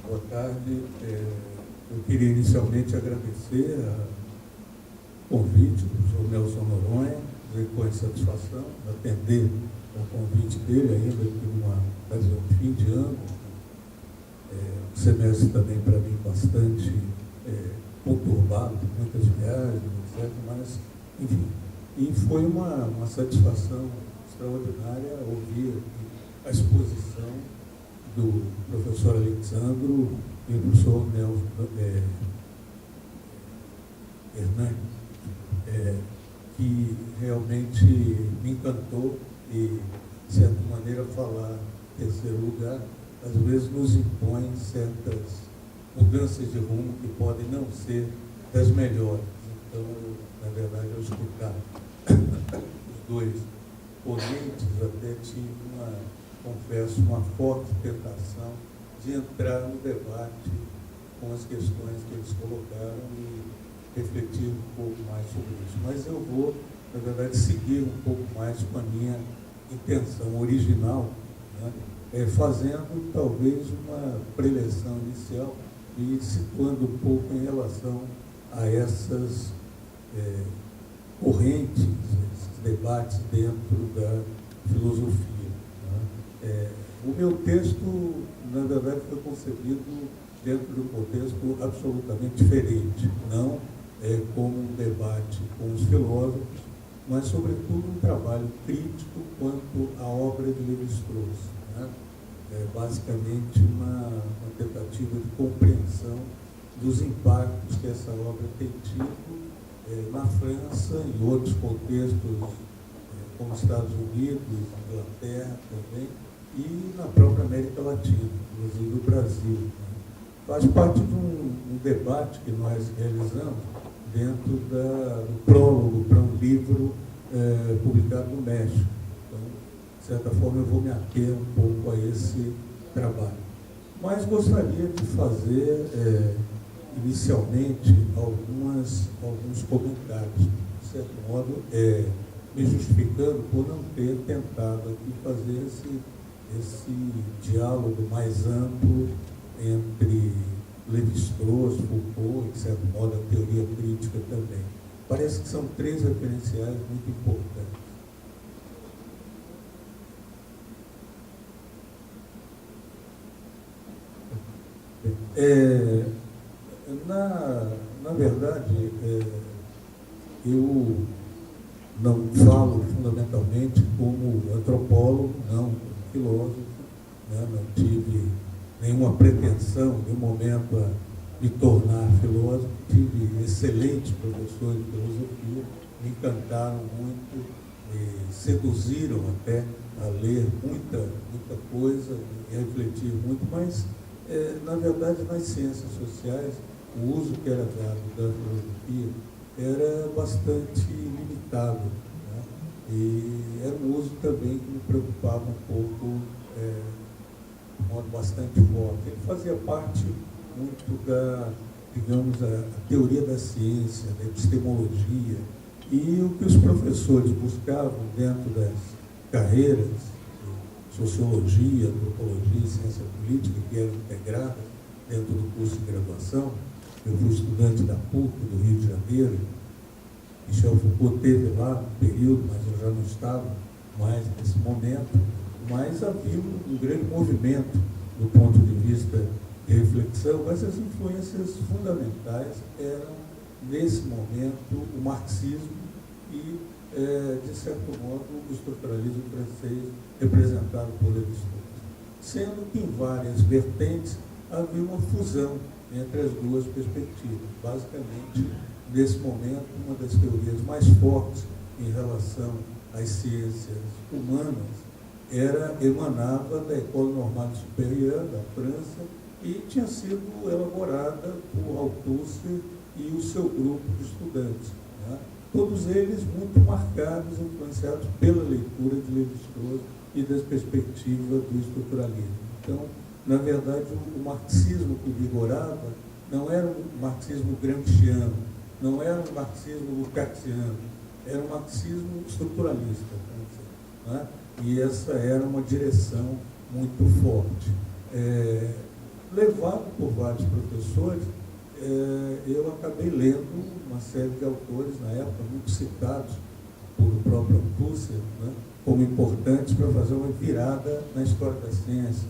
Boa tarde. Eu queria inicialmente agradecer o convite do professor Nelson Noronha, dizer com satisfação, atender ao convite dele, ainda que numa ocasião de fim de ano. Um semestre também para mim bastante conturbado, muitas viagens, etc. Mas, enfim, e foi uma satisfação extraordinária ouvir a exposição do professor Alexandro e do professor Hernani, que realmente me encantou e, de certa maneira, falar em terceiro lugar, às vezes nos impõe certas mudanças de rumo que podem não ser das melhores. Então, na verdade, ao escutar os dois ponentes, até tive confesso, uma forte tentação de entrar no debate com as questões que eles colocaram e refletir um pouco mais sobre isso. Mas eu vou, na verdade, seguir um pouco mais com a minha intenção original, né? Fazendo talvez uma preleção inicial e situando um pouco em relação a essas correntes, esses debates dentro da filosofia. O meu texto, na verdade, foi concebido dentro de um contexto absolutamente diferente, não como um debate com os filósofos, mas, sobretudo, um trabalho crítico quanto à obra de Lévi-Strauss, né? Basicamente, uma tentativa de compreensão dos impactos que essa obra tem tido na França, em outros contextos, como Estados Unidos, Inglaterra também, e na própria América Latina, inclusive o Brasil, né? Faz parte de um debate que nós realizamos dentro do prólogo para um livro publicado no México. Então, de certa forma, eu vou me ater um pouco a esse trabalho. Mas gostaria de fazer, inicialmente, alguns comentários, de certo modo, me justificando por não ter tentado aqui fazer esse diálogo mais amplo entre Lévi-Strauss, Foucault, de certo modo, a teoria crítica também. Parece que são três referenciais muito importantes. Na verdade, eu não falo fundamentalmente como antropólogo, não como filósofo, né? Não tive nenhuma pretensão, em nenhum momento, a me tornar filósofo. Tive excelentes professores de filosofia, me encantaram muito, me seduziram até a ler muita coisa e a refletir muito, mas, na verdade, nas ciências sociais, o uso que era dado da filosofia era bastante limitado, né? E era um uso também que me preocupava um pouco, de modo bastante forte. Ele fazia parte muito digamos, a teoria da ciência, da epistemologia, e o que os professores buscavam dentro das carreiras de sociologia, antropologia e ciência política, que eram integradas dentro do curso de graduação. Eu fui estudante da PUC, do Rio de Janeiro. Michel Foucault teve lá um período, mas eu já não estava mais nesse momento. Mas havia um grande movimento do ponto de vista de reflexão, mas as influências fundamentais eram, nesse momento, o marxismo e, de certo modo, o estruturalismo francês, representado por Lévi-Strauss. Sendo que, em várias vertentes, havia uma fusão entre as duas perspectivas. Basicamente, nesse momento, uma das teorias mais fortes em relação às ciências humanas emanava da École Normale Supérieure da França e tinha sido elaborada por Althusser e o seu grupo de estudantes, né? Todos eles muito marcados, influenciados pela leitura de Lévi-Strauss e das perspectivas do estruturalismo. Então, na verdade, o marxismo que vigorava não era um marxismo gramsciano, não era um marxismo lukácsiano, era um marxismo estruturalista, né? E essa era uma direção muito forte. levado por vários professores, eu acabei lendo uma série de autores, na época, muito citados por o próprio Althusser, né, como importantes para fazer uma virada na história da ciência,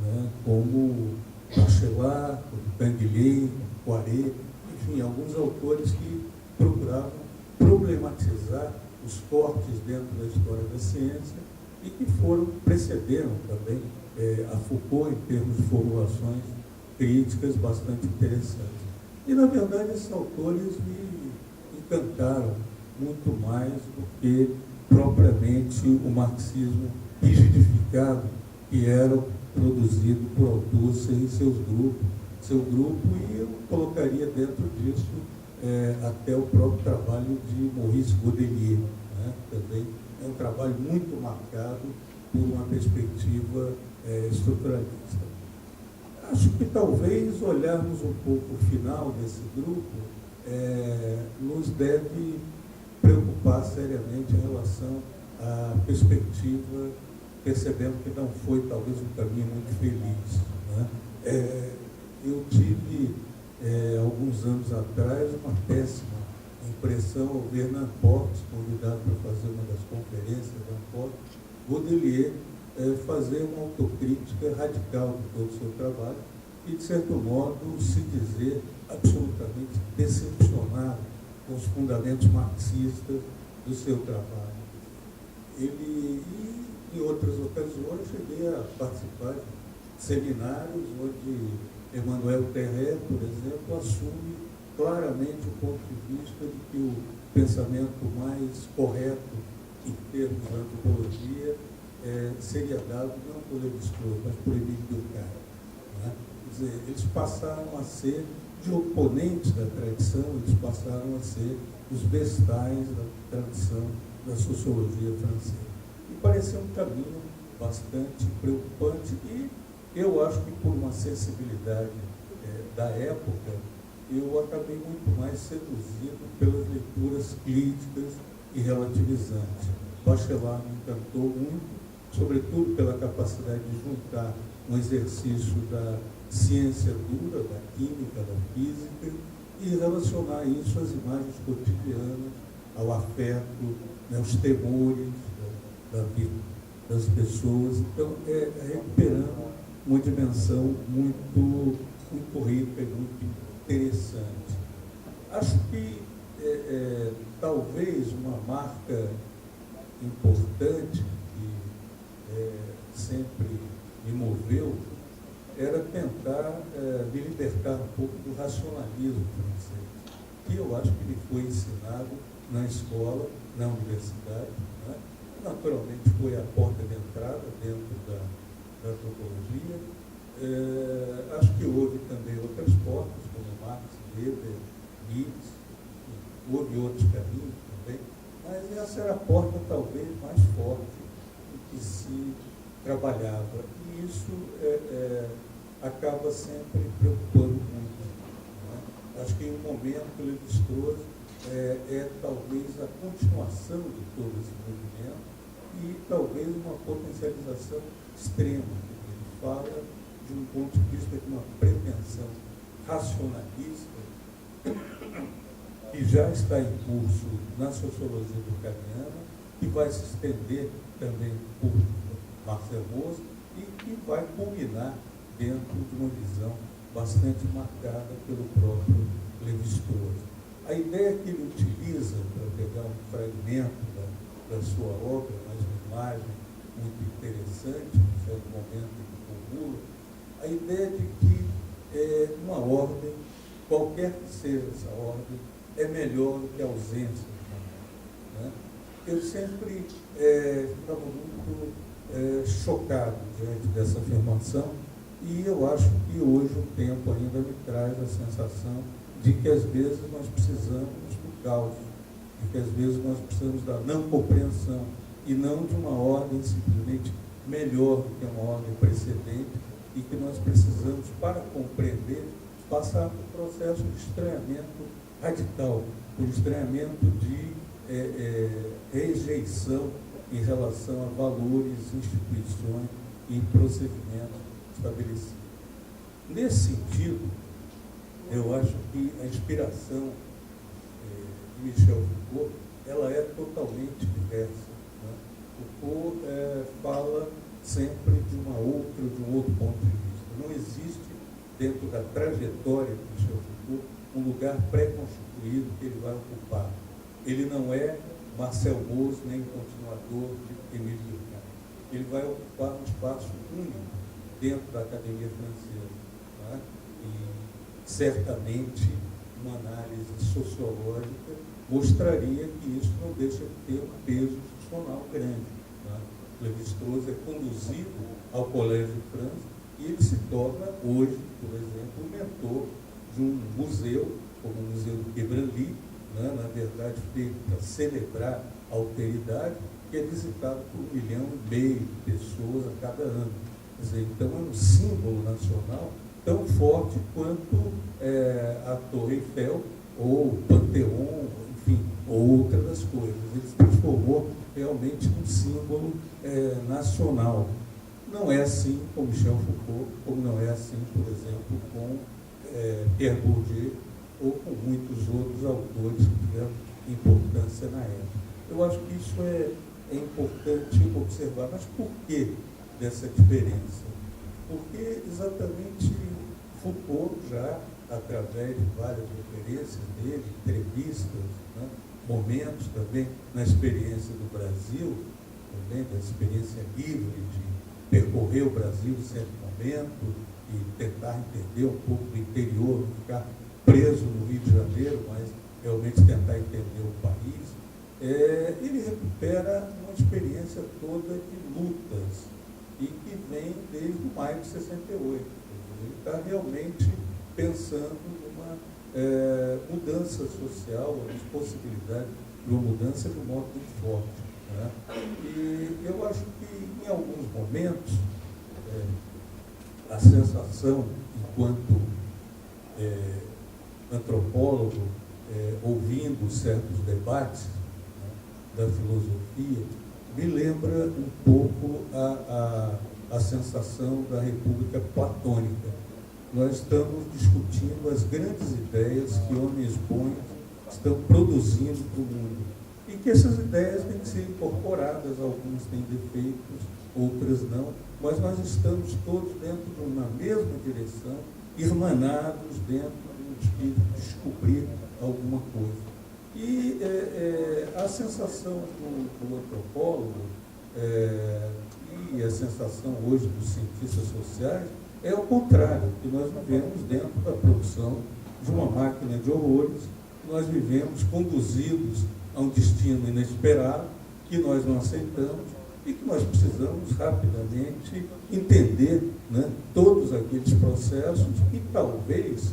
né, como Bachelard, como Tinguely, Poiret, enfim, alguns autores que procuravam problematizar os cortes dentro da história da ciência e que precederam também a Foucault em termos de formulações críticas bastante interessantes. E, na verdade, esses autores me encantaram muito mais do que propriamente o marxismo rigidificado que era produzido por Althusser e seu grupo, e eu colocaria dentro disso até o próprio trabalho de Maurice Godelier, né? Também é um trabalho muito marcado por uma perspectiva estruturalista. Acho que talvez olharmos um pouco o final desse grupo nos deve preocupar seriamente em relação à perspectiva, percebendo que não foi talvez um caminho muito feliz, né? Eu tive, alguns anos atrás, uma péssima impressão ao ver Namport, convidado para fazer uma das conferências da Namport, Godelier fazer uma autocrítica radical de todo o seu trabalho e, de certo modo, se dizer absolutamente decepcionado com os fundamentos marxistas do seu trabalho. Ele, e em outras ocasiões, cheguei a participar de seminários onde Emmanuel Terré, por exemplo, assume claramente o ponto de vista de que o pensamento mais correto em termos de antropologia seria dado não por Lévi-Strauss, mas por Émile Durkheim, né? Quer dizer, eles passaram a ser de oponentes da tradição, eles passaram a ser os vestais da tradição da sociologia francesa. E parecia um caminho bastante preocupante e eu acho que por uma sensibilidade da época, eu acabei muito mais seduzido pelas leituras críticas e relativizantes. Bachelard me encantou muito, sobretudo pela capacidade de juntar um exercício da ciência dura, da química, da física, e relacionar isso às imagens cotidianas, ao afeto, né, aos temores da vida das pessoas. Então, recuperando uma dimensão muito rica e muito interessante. Acho que talvez uma marca importante que sempre me moveu era tentar me libertar um pouco do racionalismo francês, que eu acho que me foi ensinado na escola, na universidade, né? Naturalmente foi a porta de entrada dentro da antropologia. Acho que houve também outras portas, como Marx, Weber, Nietzsche, houve outros caminhos também, mas essa era a porta talvez mais forte que se trabalhava. E isso acaba sempre preocupando muito, né? Acho que em um momento Lévi-Strauss talvez a continuação de todo esse movimento e talvez uma potencialização extrema. Ele fala de um ponto de vista de uma pretensão racionalista que já está em curso na sociologia durkheimiana, que vai se estender também por Marcel Mauss e que vai culminar dentro de uma visão bastante marcada pelo próprio Lévi-Strauss. A ideia que ele utiliza, para pegar um fragmento da sua obra, mas uma imagem muito interessante, em certo momento ele formula, a ideia de que uma ordem, qualquer que seja essa ordem, é melhor do que a ausência de uma ordem, né? Eu sempre ficava muito chocado diante dessa afirmação e eu acho que hoje o tempo ainda me traz a sensação de que às vezes nós precisamos do caos, de que às vezes nós precisamos da não compreensão e não de uma ordem simplesmente melhor do que uma ordem precedente e que nós precisamos, para compreender, passar por um processo de estranhamento radical, por estranhamento de rejeição em relação a valores, instituições e procedimentos estabelecido. Nesse sentido, eu acho que a inspiração de Michel Foucault, ela é totalmente diversa, né? Foucault fala sempre de um outro ponto de vista. Não existe, dentro da trajetória de Michel Foucault, um lugar pré-constituído que ele vai ocupar. Ele não é Marcel Mauss, nem continuador de Émile Durkheim. Ele vai ocupar um espaço único dentro da academia francesa. Tá? E, certamente, uma análise sociológica mostraria que isso não deixa de ter um peso institucional grande. Tá? Lévi-Strauss é conduzido ao Colégio de França e ele se torna, hoje, por exemplo, um mentor de um museu, como o Museu do Quai Branly, né, na verdade feito para celebrar a alteridade, que é visitado por 1,5 milhão de pessoas a cada ano. Quer dizer, então é um símbolo nacional tão forte quanto a Torre Eiffel ou o Panteão, enfim, outras das coisas. Ele se transformou realmente num símbolo nacional. Não é assim com Michel Foucault, como não é assim, por exemplo, com Pierre Bourdieu ou com muitos outros autores que tiveram importância na época. Eu acho que isso é importante observar. Mas por que dessa diferença? Porque exatamente Foucault, já através de várias referências dele, entrevistas, né, momentos também na experiência do Brasil, também da experiência livre de percorrer o Brasil em certo momento e tentar entender um pouco do interior, não ficar preso no Rio de Janeiro, mas realmente tentar entender o país, ele recupera uma experiência toda de lutas e que vem desde o maio de 68. Ele está realmente pensando numa mudança social, uma possibilidade de uma mudança de um modo muito forte. Né? E eu acho que, em alguns momentos, a sensação, enquanto antropólogo, ouvindo certos debates, né, da filosofia, me lembra um pouco a sensação da República Platônica. Nós estamos discutindo as grandes ideias que homens bons estão produzindo para o mundo. E que essas ideias têm que ser incorporadas, algumas têm defeitos, outras não, mas nós estamos todos dentro de uma mesma direção, irmanados dentro de um espírito de descobrir alguma coisa. E a sensação do antropólogo e a sensação hoje dos cientistas sociais é o contrário, que nós vivemos dentro da produção de uma máquina de horrores, nós vivemos conduzidos a um destino inesperado, que nós não aceitamos e que nós precisamos rapidamente entender, né, todos aqueles processos e talvez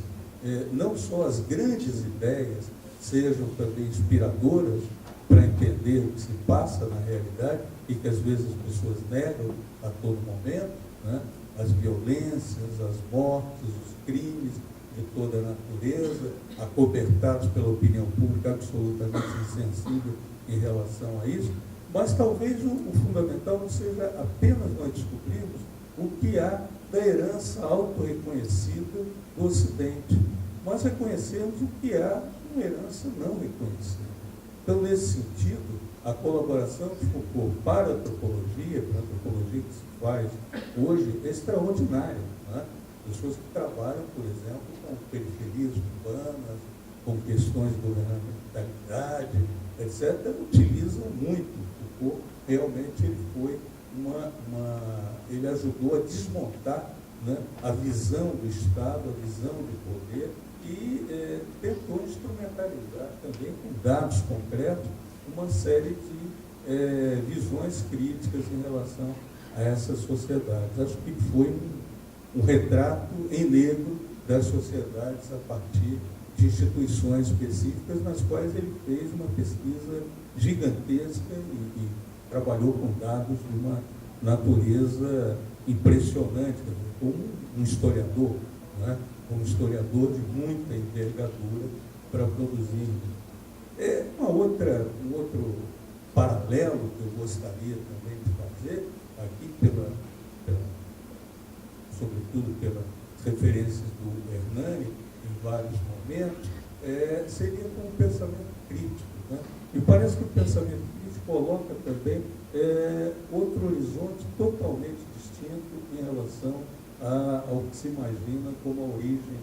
não só as grandes ideias sejam também inspiradoras para entender o que se passa na realidade e que às vezes as pessoas negam a todo momento, né, as violências, as mortes, os crimes de toda a natureza, acobertados pela opinião pública absolutamente insensível em relação a isso, mas talvez o fundamental não seja apenas nós descobrirmos o que há da herança autorreconhecida do Ocidente, mas reconhecermos o que há de uma herança não reconhecida. Então, nesse sentido, a colaboração de Foucault para a antropologia que se faz hoje, é extraordinária. Né? Pessoas que trabalham, por exemplo, com periferias urbanas, com questões de governamentalidade, etc., utilizam muito. Foucault realmente ele foi ele ajudou a desmontar, né, a visão do Estado, a visão do poder e tentou instrumentalizar também com dados concretos uma série de visões críticas em relação a essas sociedades. Acho que foi um retrato em negro das sociedades a partir de instituições específicas nas quais ele fez uma pesquisa gigantesca e trabalhou com dados de uma natureza impressionante, como um historiador, né? Um historiador de muita envergadura para produzir. Um outro paralelo que eu gostaria também de fazer, aqui pela sobretudo pelas referências do Hernani, em vários momentos, seria com o pensamento crítico. Né? E parece que o pensamento crítico coloca também outro horizonte totalmente distinto em relação ao que se imagina como a origem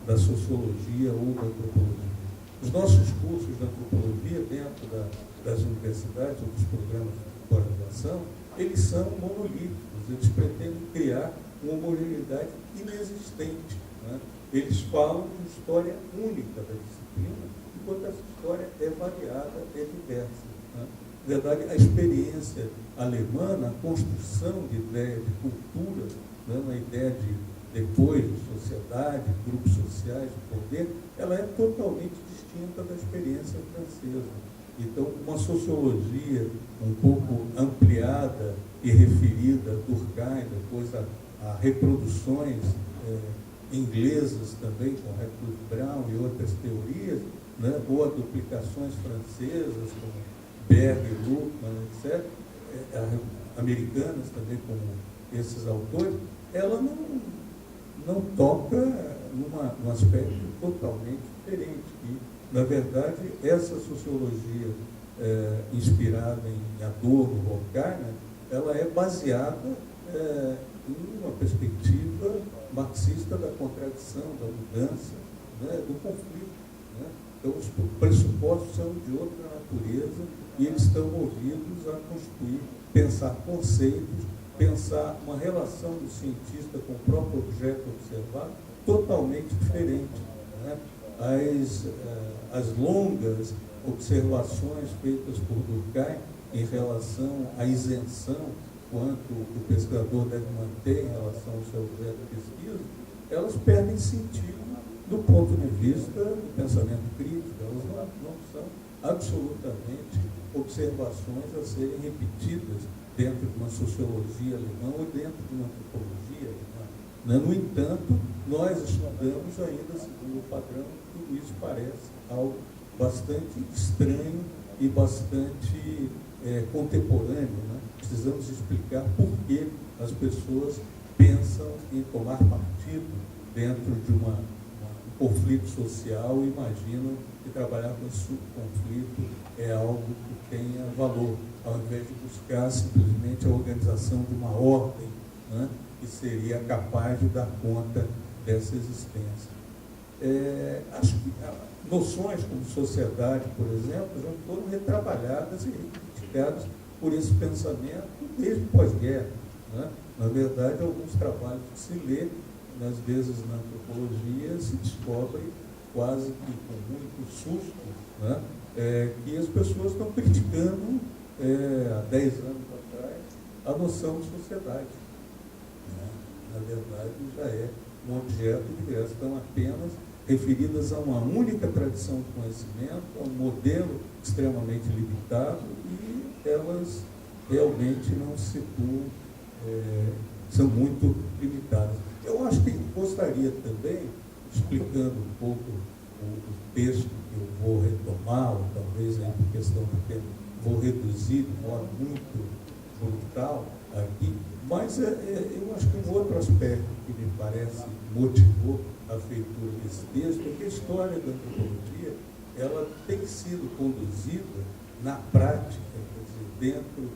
da sociologia ou da antropologia. Os nossos cursos de antropologia dentro das universidades ou dos programas de pós-graduação, eles são monolíticos, eles pretendem criar uma homogeneidade inexistente. Né? Eles falam de uma história única da disciplina, enquanto essa história é variada, é diversa. Né? Na verdade, a experiência alemã, a construção de ideia de cultura, né, na ideia de depois de sociedade, grupos sociais, de poder, ela é totalmente distinta da experiência francesa. Então, uma sociologia um pouco ampliada e referida a Durkheim, depois a reproduções inglesas também, com Reclus Brown e outras teorias, né, ou a duplicações francesas, como Berg, Luhmann, etc., americanas também, como esses autores, ela não toca num aspecto totalmente diferente. E, na verdade, essa sociologia inspirada em Adorno, Horkheimer, ela é baseada em uma perspectiva marxista da contradição, da mudança, né, do conflito. Né? Então, os pressupostos são de outra natureza e eles estão movidos a construir, pensar conceitos, pensar uma relação do cientista com o próprio objeto observado totalmente diferente. Né? As longas observações feitas por Durkheim em relação à isenção, quanto o pesquisador deve manter em relação ao seu objeto de pesquisa, elas perdem sentido do ponto de vista do pensamento crítico. Elas não são absolutamente observações a serem repetidas dentro de uma sociologia alemã ou dentro de uma antropologia alemã. No entanto, nós estudamos ainda segundo o padrão, tudo isso parece algo bastante estranho e bastante contemporâneo. Né? Precisamos explicar por que as pessoas pensam em tomar partido dentro de um conflito social e imaginam que trabalhar com esse subconflito é algo que tenha valor, ao invés de buscar simplesmente a organização de uma ordem, né, que seria capaz de dar conta dessa existência. Acho que noções como sociedade, por exemplo, já foram retrabalhadas e criticadas por esse pensamento desde pós-guerra. Né? Na verdade, alguns trabalhos que se lê, às vezes na antropologia, se descobre quase que com muito susto, né? Que as pessoas estão criticando, há 10 anos atrás, a noção de sociedade. Né? Na verdade, já é um objeto de graça, estão apenas referidas a uma única tradição de conhecimento, a um modelo extremamente limitado, e elas realmente não se situam, são muito limitadas. Eu acho que gostaria também, explicando um pouco o texto que eu vou retomar, ou talvez aí por questão do tempo, vou reduzir de modo muito brutal aqui, mas eu acho que um outro aspecto que me parece motivou a feitura desse texto é que a história da antropologia ela tem sido conduzida na prática, quer dizer, dentro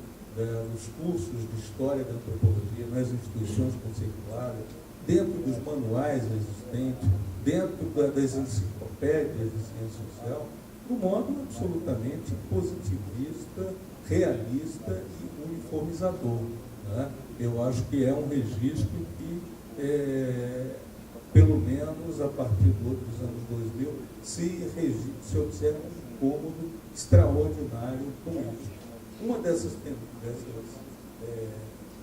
dos cursos de história da antropologia, nas instituições conceituadas, dentro dos manuais existentes, dentro das enciclopédias de ciência social, de um modo absolutamente positivista, realista e uniformizador. Né? Eu acho que é um registro que, pelo menos a partir dos anos 2000, se observa um incômodo extraordinário com isso. Uma dessas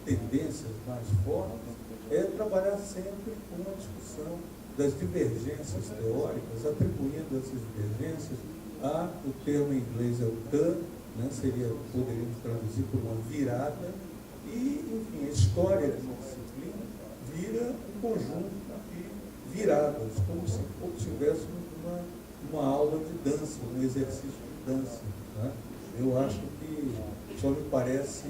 tendências mais fortes é trabalhar sempre com uma discussão das divergências teóricas, atribuindo essas divergências o termo em inglês é o turn, né, poderíamos traduzir por uma virada, e, enfim, a história de uma disciplina vira um conjunto de viradas, como se tivéssemos uma aula de dança, um exercício de dança. Né? Eu acho que só me parece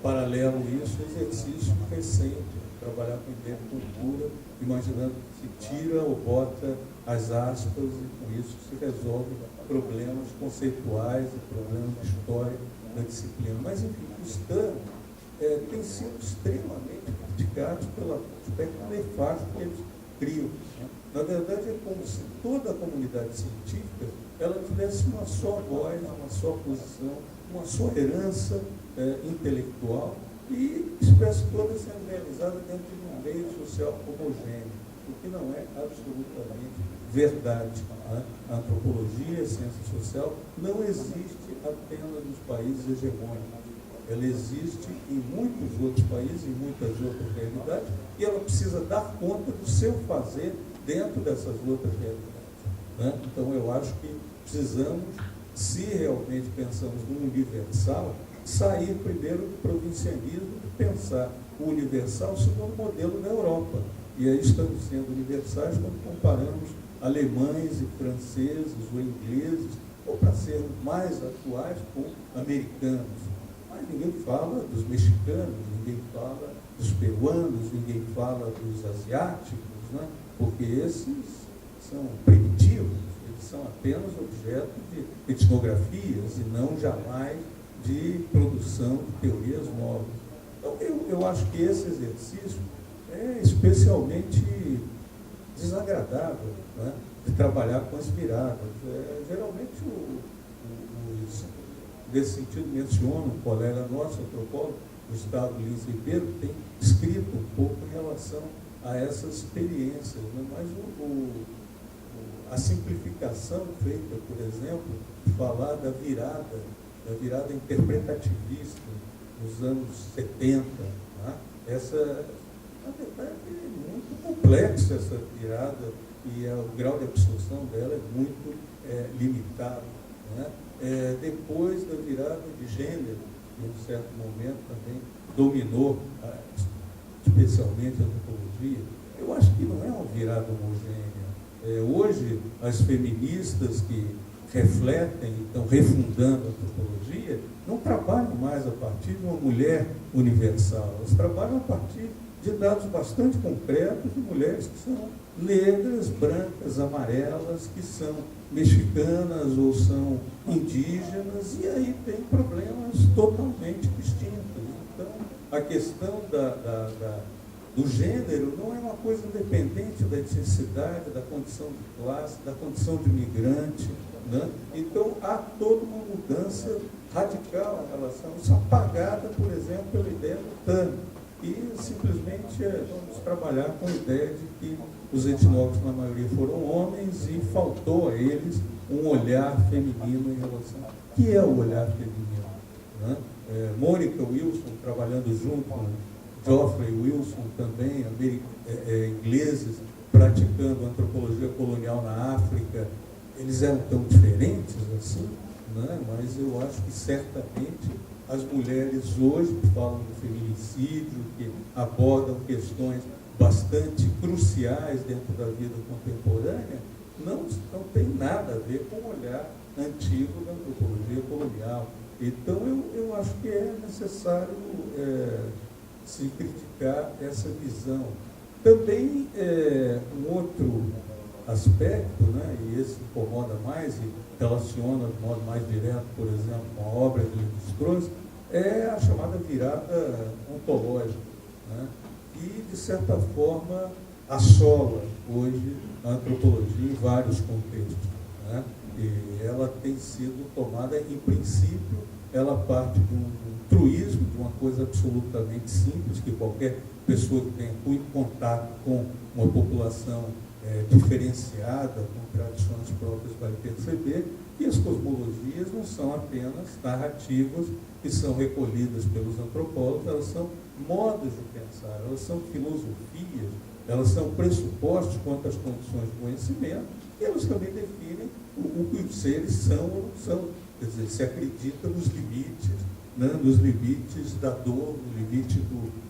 paralelo isso, exercício recente trabalhar com ideia de cultura, imaginando que se tira ou bota as aspas e com isso se resolve problemas conceituais e problemas de história da disciplina. Mas, enfim, o STAM tem sido extremamente criticado pelo aspecto nefasto que eles criam. Né? Na verdade, é como se toda a comunidade científica ela tivesse uma só voz, uma só posição, uma só herança intelectual e estivesse toda sendo realizada dentro de um meio social homogêneo, o que não é absolutamente verdade. Né? A antropologia, a ciência social, não existe apenas nos países hegemônicos. Ela existe em muitos outros países, em muitas outras realidades, e ela precisa dar conta do seu fazer dentro dessas outras realidades. Né? Então, eu acho que precisamos, se realmente pensamos no universal, sair primeiro do provincianismo e pensar o universal segundo o modelo da Europa. E aí estamos sendo universais quando comparamos alemães e franceses ou ingleses, ou para sermos mais atuais, com americanos. Mas ninguém fala dos mexicanos, ninguém fala dos peruanos, ninguém fala dos asiáticos, né? Porque esses são primitivos, eles são apenas objeto de etnografias e não jamais de produção de teorias novas. Então, eu acho que esse exercício é especialmente desagradável, né? De trabalhar com as viradas. Geralmente, nesse sentido, menciono um colega nosso, antropólogo, Gustavo Lins Ribeiro, que tem escrito um pouco em relação a essas experiências, né? Mas a simplificação feita, por exemplo, de falar da virada interpretativista nos anos 70, né? Na verdade, é muito complexa essa virada e o grau de absorção dela é muito limitado. Né? Depois da virada de gênero, em um certo momento também dominou, especialmente a antropologia, eu acho que não é uma virada homogênea. Hoje, as feministas que refletem e estão refundando a antropologia não trabalham mais a partir de uma mulher universal, elas trabalham a partir de dados bastante concretos de mulheres que são negras, brancas, amarelas, que são mexicanas ou são indígenas, e aí tem problemas totalmente distintos. Então, a questão do gênero não é uma coisa independente da etnicidade, da condição de classe, da condição de migrante. Né? Então, há toda uma mudança radical em relação a isso, apagada, por exemplo, pela ideia do TAN. E simplesmente vamos trabalhar com a ideia de que os etnólogos, na maioria, foram homens e faltou a eles um olhar feminino em relação ao que é o olhar feminino. Né? Mônica Wilson, trabalhando junto com Geoffrey Wilson, também, ingleses, praticando antropologia colonial na África, eles eram tão diferentes assim, né? Mas eu acho que certamente as mulheres hoje que falam do feminicídio, que abordam questões bastante cruciais dentro da vida contemporânea, não tem nada a ver com o olhar antigo da antropologia colonial. Então, eu acho que é necessário se criticar essa visão. Também, um outro aspecto, né, e esse incomoda mais e relaciona de modo mais direto, por exemplo, com a obra que ele nos trouxe, é a chamada virada ontológica, né, que, de certa forma, assola hoje a antropologia em vários contextos. Né, e ela tem sido tomada, em princípio, ela parte de um truísmo, de uma coisa absolutamente simples, que qualquer pessoa que tenha contato com uma população diferenciada, com tradições próprias, vai perceber que as cosmologias não são apenas narrativas que são recolhidas pelos antropólogos, elas são modos de pensar, elas são filosofias, elas são pressupostos quanto às condições de conhecimento, e elas também definem o que os seres são ou não são. Quer dizer, se acredita nos limites, né, nos limites da dor, no limite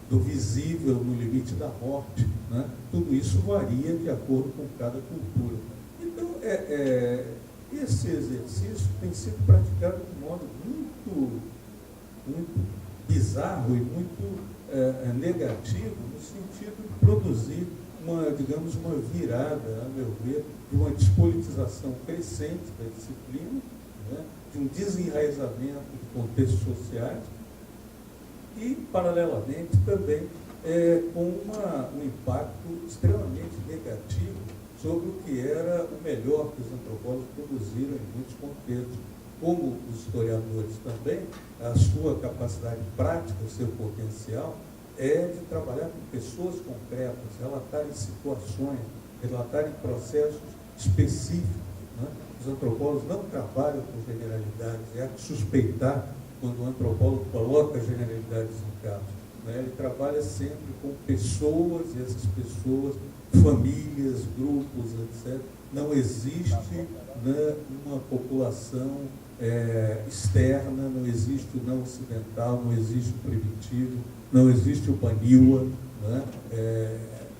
do visível, no limite da morte. Né? Tudo isso varia de acordo com cada cultura. Então, esse exercício tem sido praticado de modo muito bizarro e muito negativo, no sentido de produzir digamos, uma virada, a meu ver, de uma despolitização crescente da disciplina, né, de um desenraizamento de contextos sociais e, paralelamente, também com um impacto extremamente negativo sobre o que era o melhor que os antropólogos produziram em muitos contextos. Como os historiadores também, a sua capacidade prática, o seu potencial, é de trabalhar com pessoas concretas, relatarem situações, relatarem processos específicos. Né? Os antropólogos não trabalham com generalidades, é de suspeitar quando o antropólogo coloca generalidades em caso. Né? Ele trabalha sempre com pessoas, e essas pessoas, famílias, grupos, etc. Não existe, né, uma população externa, não existe o não ocidental, não existe o primitivo, não existe o Baniwa, né?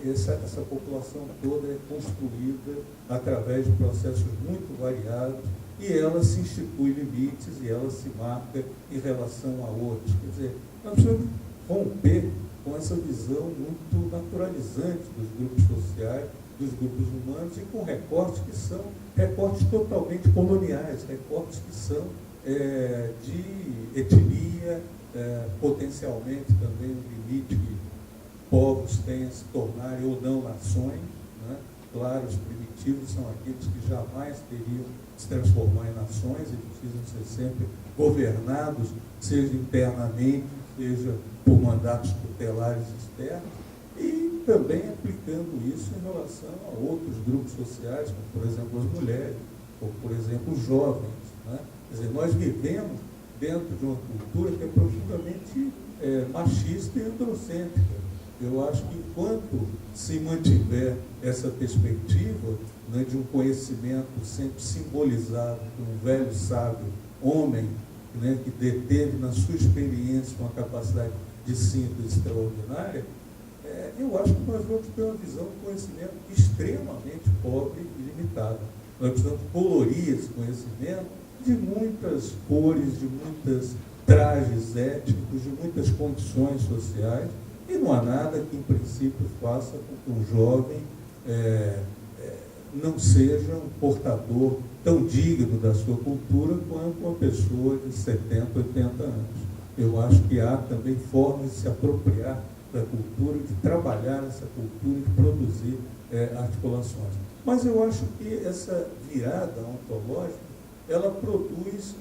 Essa população toda é construída através de processos muito variados e ela se institui limites e ela se marca em relação a outros. Quer dizer, nós precisamos romper com essa visão muito naturalizante dos grupos sociais, dos grupos humanos e com recortes que são recortes totalmente coloniais, recortes que são de etnia, potencialmente também um limite que povos têm a se tornarem ou não nações. Né? Claro, os primitivos são aqueles que jamais teriam se transformar em nações e precisam ser sempre governados, seja internamente, seja por mandatos tutelares externos, e também aplicando isso em relação a outros grupos sociais, como, por exemplo, as mulheres, ou, por exemplo, os jovens. Né? Quer dizer, nós vivemos dentro de uma cultura que é profundamente machista e androcêntrica. Eu acho que enquanto se mantiver essa perspectiva, né, de um conhecimento sempre simbolizado por um velho sábio homem, né, que deteve na sua experiência uma capacidade de síntese extraordinária, eu acho que nós vamos ter uma visão de conhecimento extremamente pobre e limitada. Nós precisamos colorir esse conhecimento de muitas cores, de muitos trajes étnicos, de muitas condições sociais, e não há nada que, em princípio, faça com que um jovem não seja um portador tão digno da sua cultura quanto uma pessoa de 70, 80 anos. Eu acho que há também formas de se apropriar da cultura, de trabalhar essa cultura, de produzir articulações. Mas eu acho que essa virada ontológica, ela produz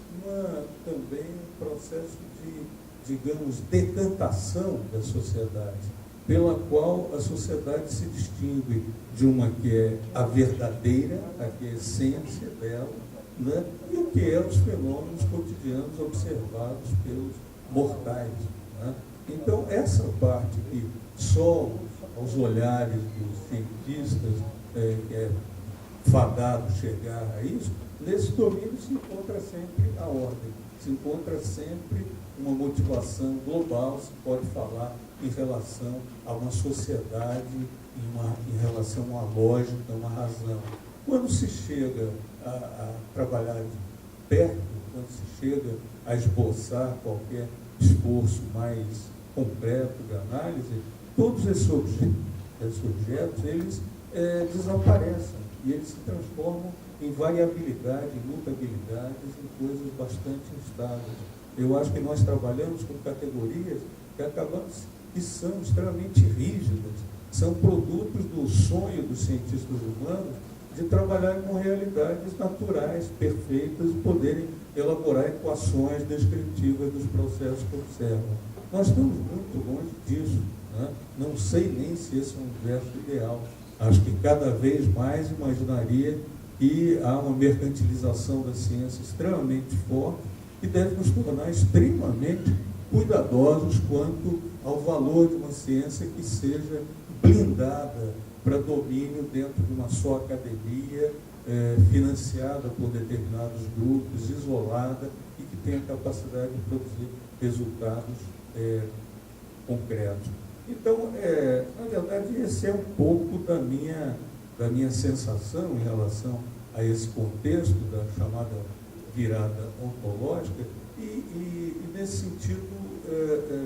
também um processo de, digamos, decantação da sociedade, pela qual a sociedade se distingue de uma que é a verdadeira, a que é a essência dela, né? E o que é os fenômenos cotidianos observados pelos mortais. Né? Então, essa parte que só aos olhares dos cientistas é fadado chegar a isso, nesse domínio se encontra sempre a ordem, se encontra sempre uma motivação global, se pode falar em relação a uma sociedade, em relação a uma lógica, a uma razão. Quando se chega a trabalhar de perto, quando se chega a esboçar qualquer esforço mais concreto de análise, todos esses objetos eles desaparecem e eles se transformam em variabilidade, em mutabilidades, em coisas bastante instáveis. Eu acho que nós trabalhamos com categorias que são extremamente rígidas, são produtos do sonho dos cientistas humanos de trabalhar com realidades naturais, perfeitas, e poderem elaborar equações descritivas dos processos que observam. Nós estamos muito longe disso. Né? Não sei nem se esse é um universo ideal. Acho que cada vez mais imaginaria que há uma mercantilização da ciência extremamente forte e deve nos tornar extremamente cuidadosos quanto ao valor de uma ciência que seja blindada para domínio dentro de uma só academia, financiada por determinados grupos, isolada e que tenha capacidade de produzir resultados concretos. Então, na verdade, esse é um pouco da minha sensação em relação a esse contexto da chamada virada ontológica, E nesse sentido,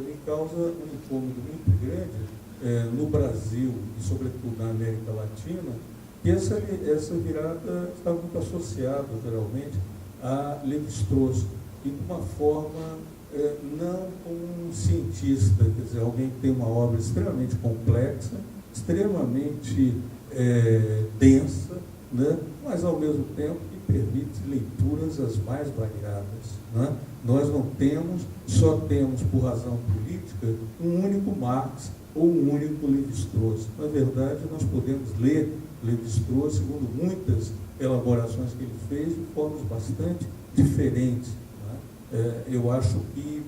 me causa um incômodo muito grande no Brasil e, sobretudo, na América Latina, que essa virada está muito associada, geralmente, a Lévi-Strauss, e de uma forma não como um cientista, quer dizer, alguém que tem uma obra extremamente complexa, extremamente densa, né? Mas, ao mesmo tempo, que permite leituras as mais variadas. Né? Nós não temos, só temos, por razão política, um único Marx ou um único Lévi-Strauss. Na verdade, nós podemos ler Lévi-Strauss, segundo muitas elaborações que ele fez, de formas bastante diferentes. Né? Eu acho que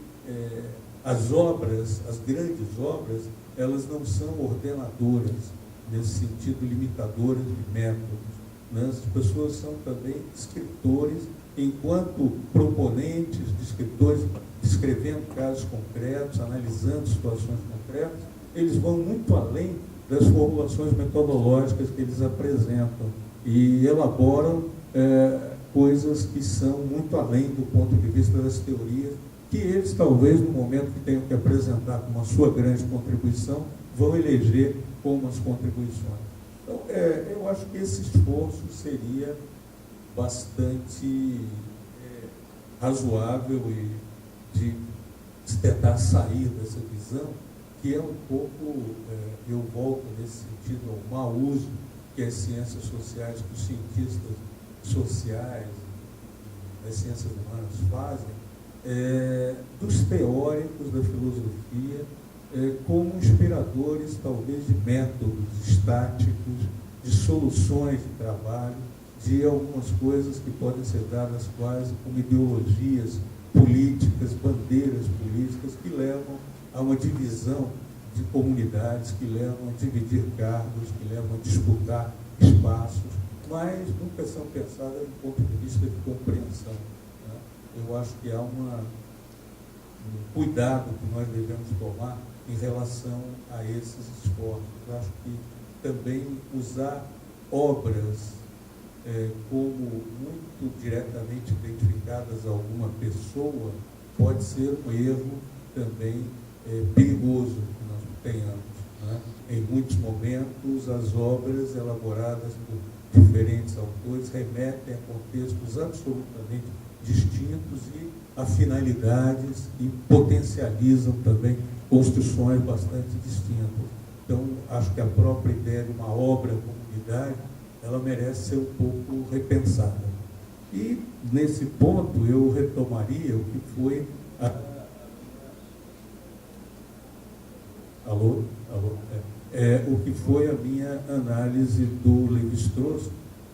as obras, as grandes obras, elas não são ordenadoras, nesse sentido, limitadoras de métodos. Né? As pessoas são também escritores, enquanto proponentes de escritores, escrevendo casos concretos, analisando situações concretas, eles vão muito além das formulações metodológicas que eles apresentam e elaboram coisas que são muito além do ponto de vista das teorias, que eles, talvez, no momento que tenham que apresentar como a sua grande contribuição, vão eleger como as contribuições. Então, eu acho que esse esforço seria bastante razoável e de tentar sair dessa visão, que é um pouco, eu volto nesse sentido ao mau uso que as ciências sociais, que os cientistas sociais, das ciências humanas fazem, dos teóricos da filosofia, como inspiradores, talvez, de métodos estáticos, de soluções de trabalho, de algumas coisas que podem ser dadas quase como ideologias políticas, bandeiras políticas, que levam a uma divisão de comunidades, que levam a dividir cargos, que levam a disputar espaços, mas nunca são pensadas do ponto de vista de compreensão. Né? Eu acho que há um cuidado que nós devemos tomar em relação a esses esforços. Eu acho que também usar obras como muito diretamente identificadas a alguma pessoa pode ser um erro também perigoso que nós tenhamos. Né? Em muitos momentos, as obras elaboradas por diferentes autores remetem a contextos absolutamente distintos e a finalidades e potencializam também construções bastante distintas. Então, acho que a própria ideia de uma obra comunidade, ela merece ser um pouco repensada. E, nesse ponto, eu retomaria o que foi o que foi a minha análise do Lévi-Strauss.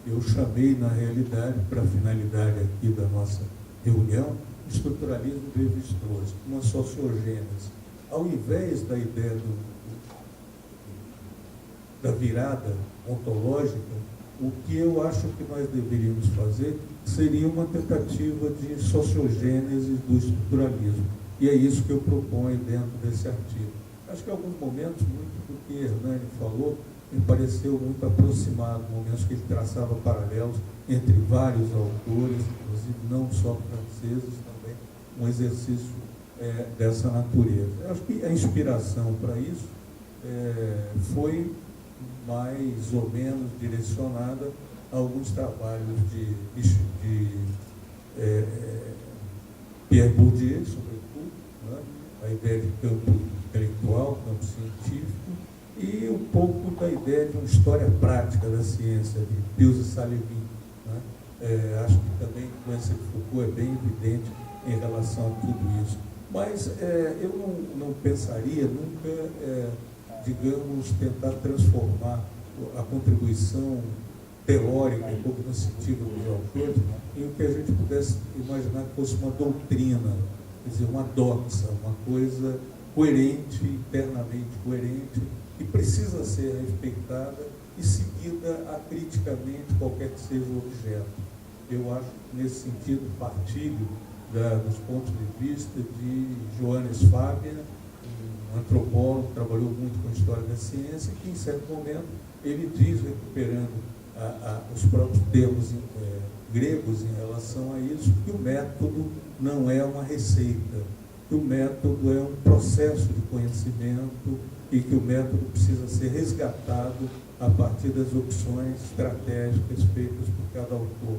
Eu chamei, na realidade, para a finalidade aqui da nossa reunião, estruturalismo de Lévi-Strauss, uma sociogênese. Ao invés da ideia da virada ontológica, o que eu acho que nós deveríamos fazer seria uma tentativa de sociogênese do estruturalismo. E é isso que eu proponho dentro desse artigo. Acho que em alguns momentos, muito do que Hernani falou, me pareceu muito aproximado, momentos que ele traçava paralelos entre vários autores, inclusive não só franceses, também um exercício dessa natureza. Eu acho que a inspiração para isso foi mais ou menos direcionada a alguns trabalhos de Pierre Bourdieu, sobretudo, né? A ideia de campo intelectual, campo científico, e um pouco da ideia de uma história prática da ciência, de Pius e Salevin. Né? Acho que também a influência de Foucault é bem evidente em relação a tudo isso. Mas eu não pensaria nunca, digamos, tentar transformar a contribuição teórica e cognoscitiva dos autores em o que a gente pudesse imaginar que fosse uma doutrina, quer dizer, uma doxa, uma coisa coerente, internamente coerente, que precisa ser respeitada e seguida acriticamente, qualquer que seja o objeto. Eu acho que, nesse sentido, partilho dos pontos de vista de Johannes Fabian, um antropólogo que trabalhou muito com a história da ciência, que, em certo momento, ele diz, recuperando os próprios termos gregos em relação a isso, que o método não é uma receita, que o método é um processo de conhecimento e que o método precisa ser resgatado a partir das opções estratégicas feitas por cada autor.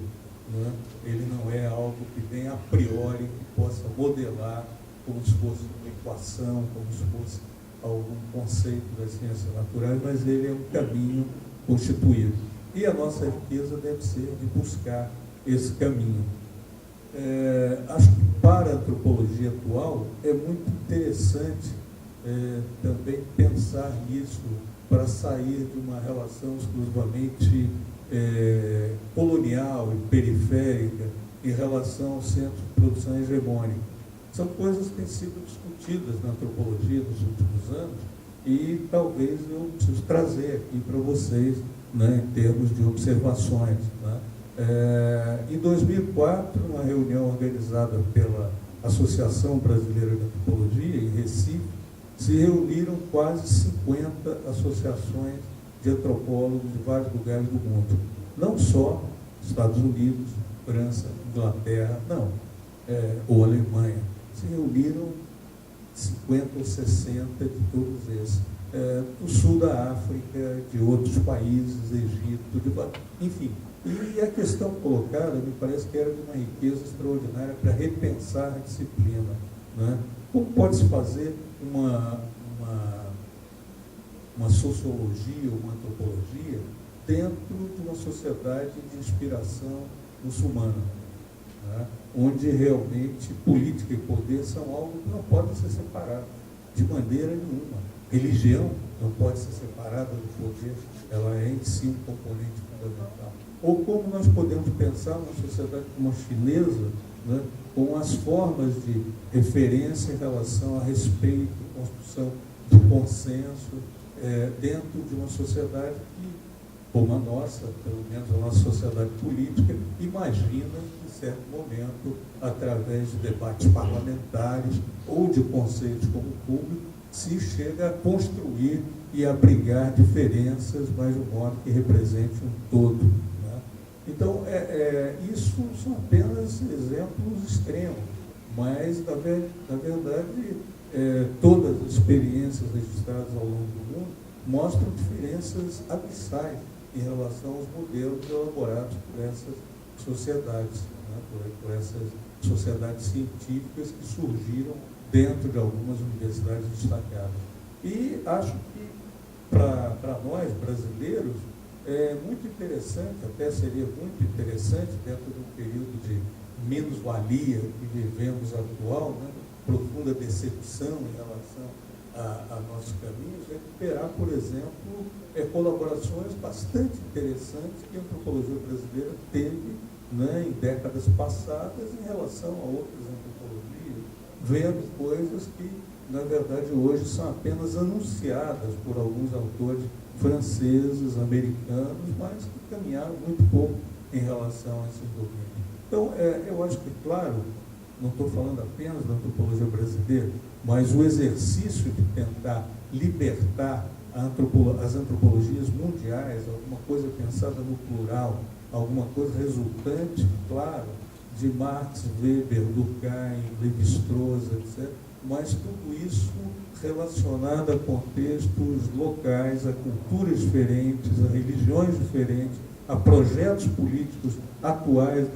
Né? Ele não é algo que vem a priori, que possa modelar como se fosse uma equação, como se fosse algum conceito das ciências naturais, mas ele é um caminho constituído. E a nossa riqueza deve ser de buscar esse caminho. Acho que para a antropologia atual é muito interessante também pensar nisso para sair de uma relação exclusivamente colonial e periférica em relação ao centro de produção hegemônico. São coisas que têm sido discutidas na antropologia nos últimos anos e talvez eu preciso trazer aqui para vocês, né, em termos de observações. Né? Em 2004, uma reunião organizada pela Associação Brasileira de Antropologia, em Recife, se reuniram quase 50 associações de antropólogos de vários lugares do mundo. Não só Estados Unidos, França, Inglaterra, não, ou Alemanha. Se reuniram 50 ou 60 de todos esses. Do sul da África, de outros países, Egito, enfim. E a questão colocada me parece que era de uma riqueza extraordinária para repensar a disciplina. Né? Como pode-se fazer uma sociologia, uma antropologia, dentro de uma sociedade de inspiração muçulmana, né? Onde realmente política e poder são algo que não podem ser separados, de maneira nenhuma. Religião não pode ser separada do poder, ela é em si um componente fundamental. Ou como nós podemos pensar uma sociedade como a chinesa, né, com as formas de referência em relação a respeito, construção de consenso, dentro de uma sociedade que, como a nossa, pelo menos a nossa sociedade política, imagina, em certo momento, através de debates parlamentares ou de conselhos como público, se chega a construir e a abrigar diferenças, mas de um modo que represente um todo. Né? Então, isso são apenas exemplos extremos, mas, na verdade, todas as experiências registradas ao longo do mundo mostram diferenças abissais em relação aos modelos elaborados por essas sociedades, né? por essas sociedades científicas que surgiram dentro de algumas universidades destacadas. E acho que, para nós, brasileiros, é muito interessante, até seria muito interessante, dentro de um período de menos-valia que vivemos atual, né, profunda decepção em relação a nossos caminhos, recuperar, por exemplo, colaborações bastante interessantes que a antropologia brasileira teve, né, em décadas passadas em relação a outras antropologias, vendo coisas que, na verdade, hoje são apenas anunciadas por alguns autores franceses, americanos, mas que caminharam muito pouco em relação a esses domínios. Então, eu acho que, claro, não estou falando apenas da antropologia brasileira, mas o exercício de tentar libertar as antropologias mundiais, alguma coisa pensada no plural, alguma coisa resultante, claro, de Marx, Weber, Durkheim, Lévi-Strauss, etc., mas tudo isso relacionado a contextos locais, a culturas diferentes, a religiões diferentes, a projetos políticos atuais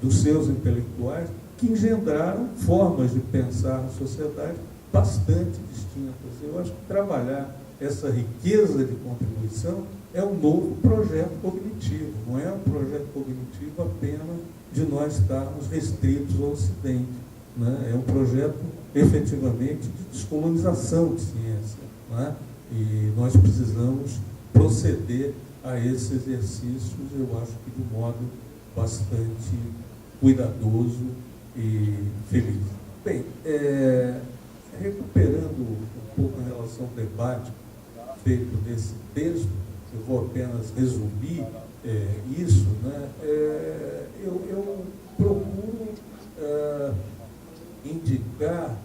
dos seus intelectuais, que engendraram formas de pensar a sociedade bastante distintas. Eu acho que trabalhar essa riqueza de contribuição é um novo projeto cognitivo, não é um projeto cognitivo apenas de nós estarmos restritos ao Ocidente, né? É um projeto efetivamente de descolonização de ciência, né? E nós precisamos proceder a esses exercícios, eu acho que de um modo bastante cuidadoso e feliz. Bem, recuperando um pouco em relação ao debate feito nesse texto, eu vou apenas resumir isso, né? Eu procuro indicar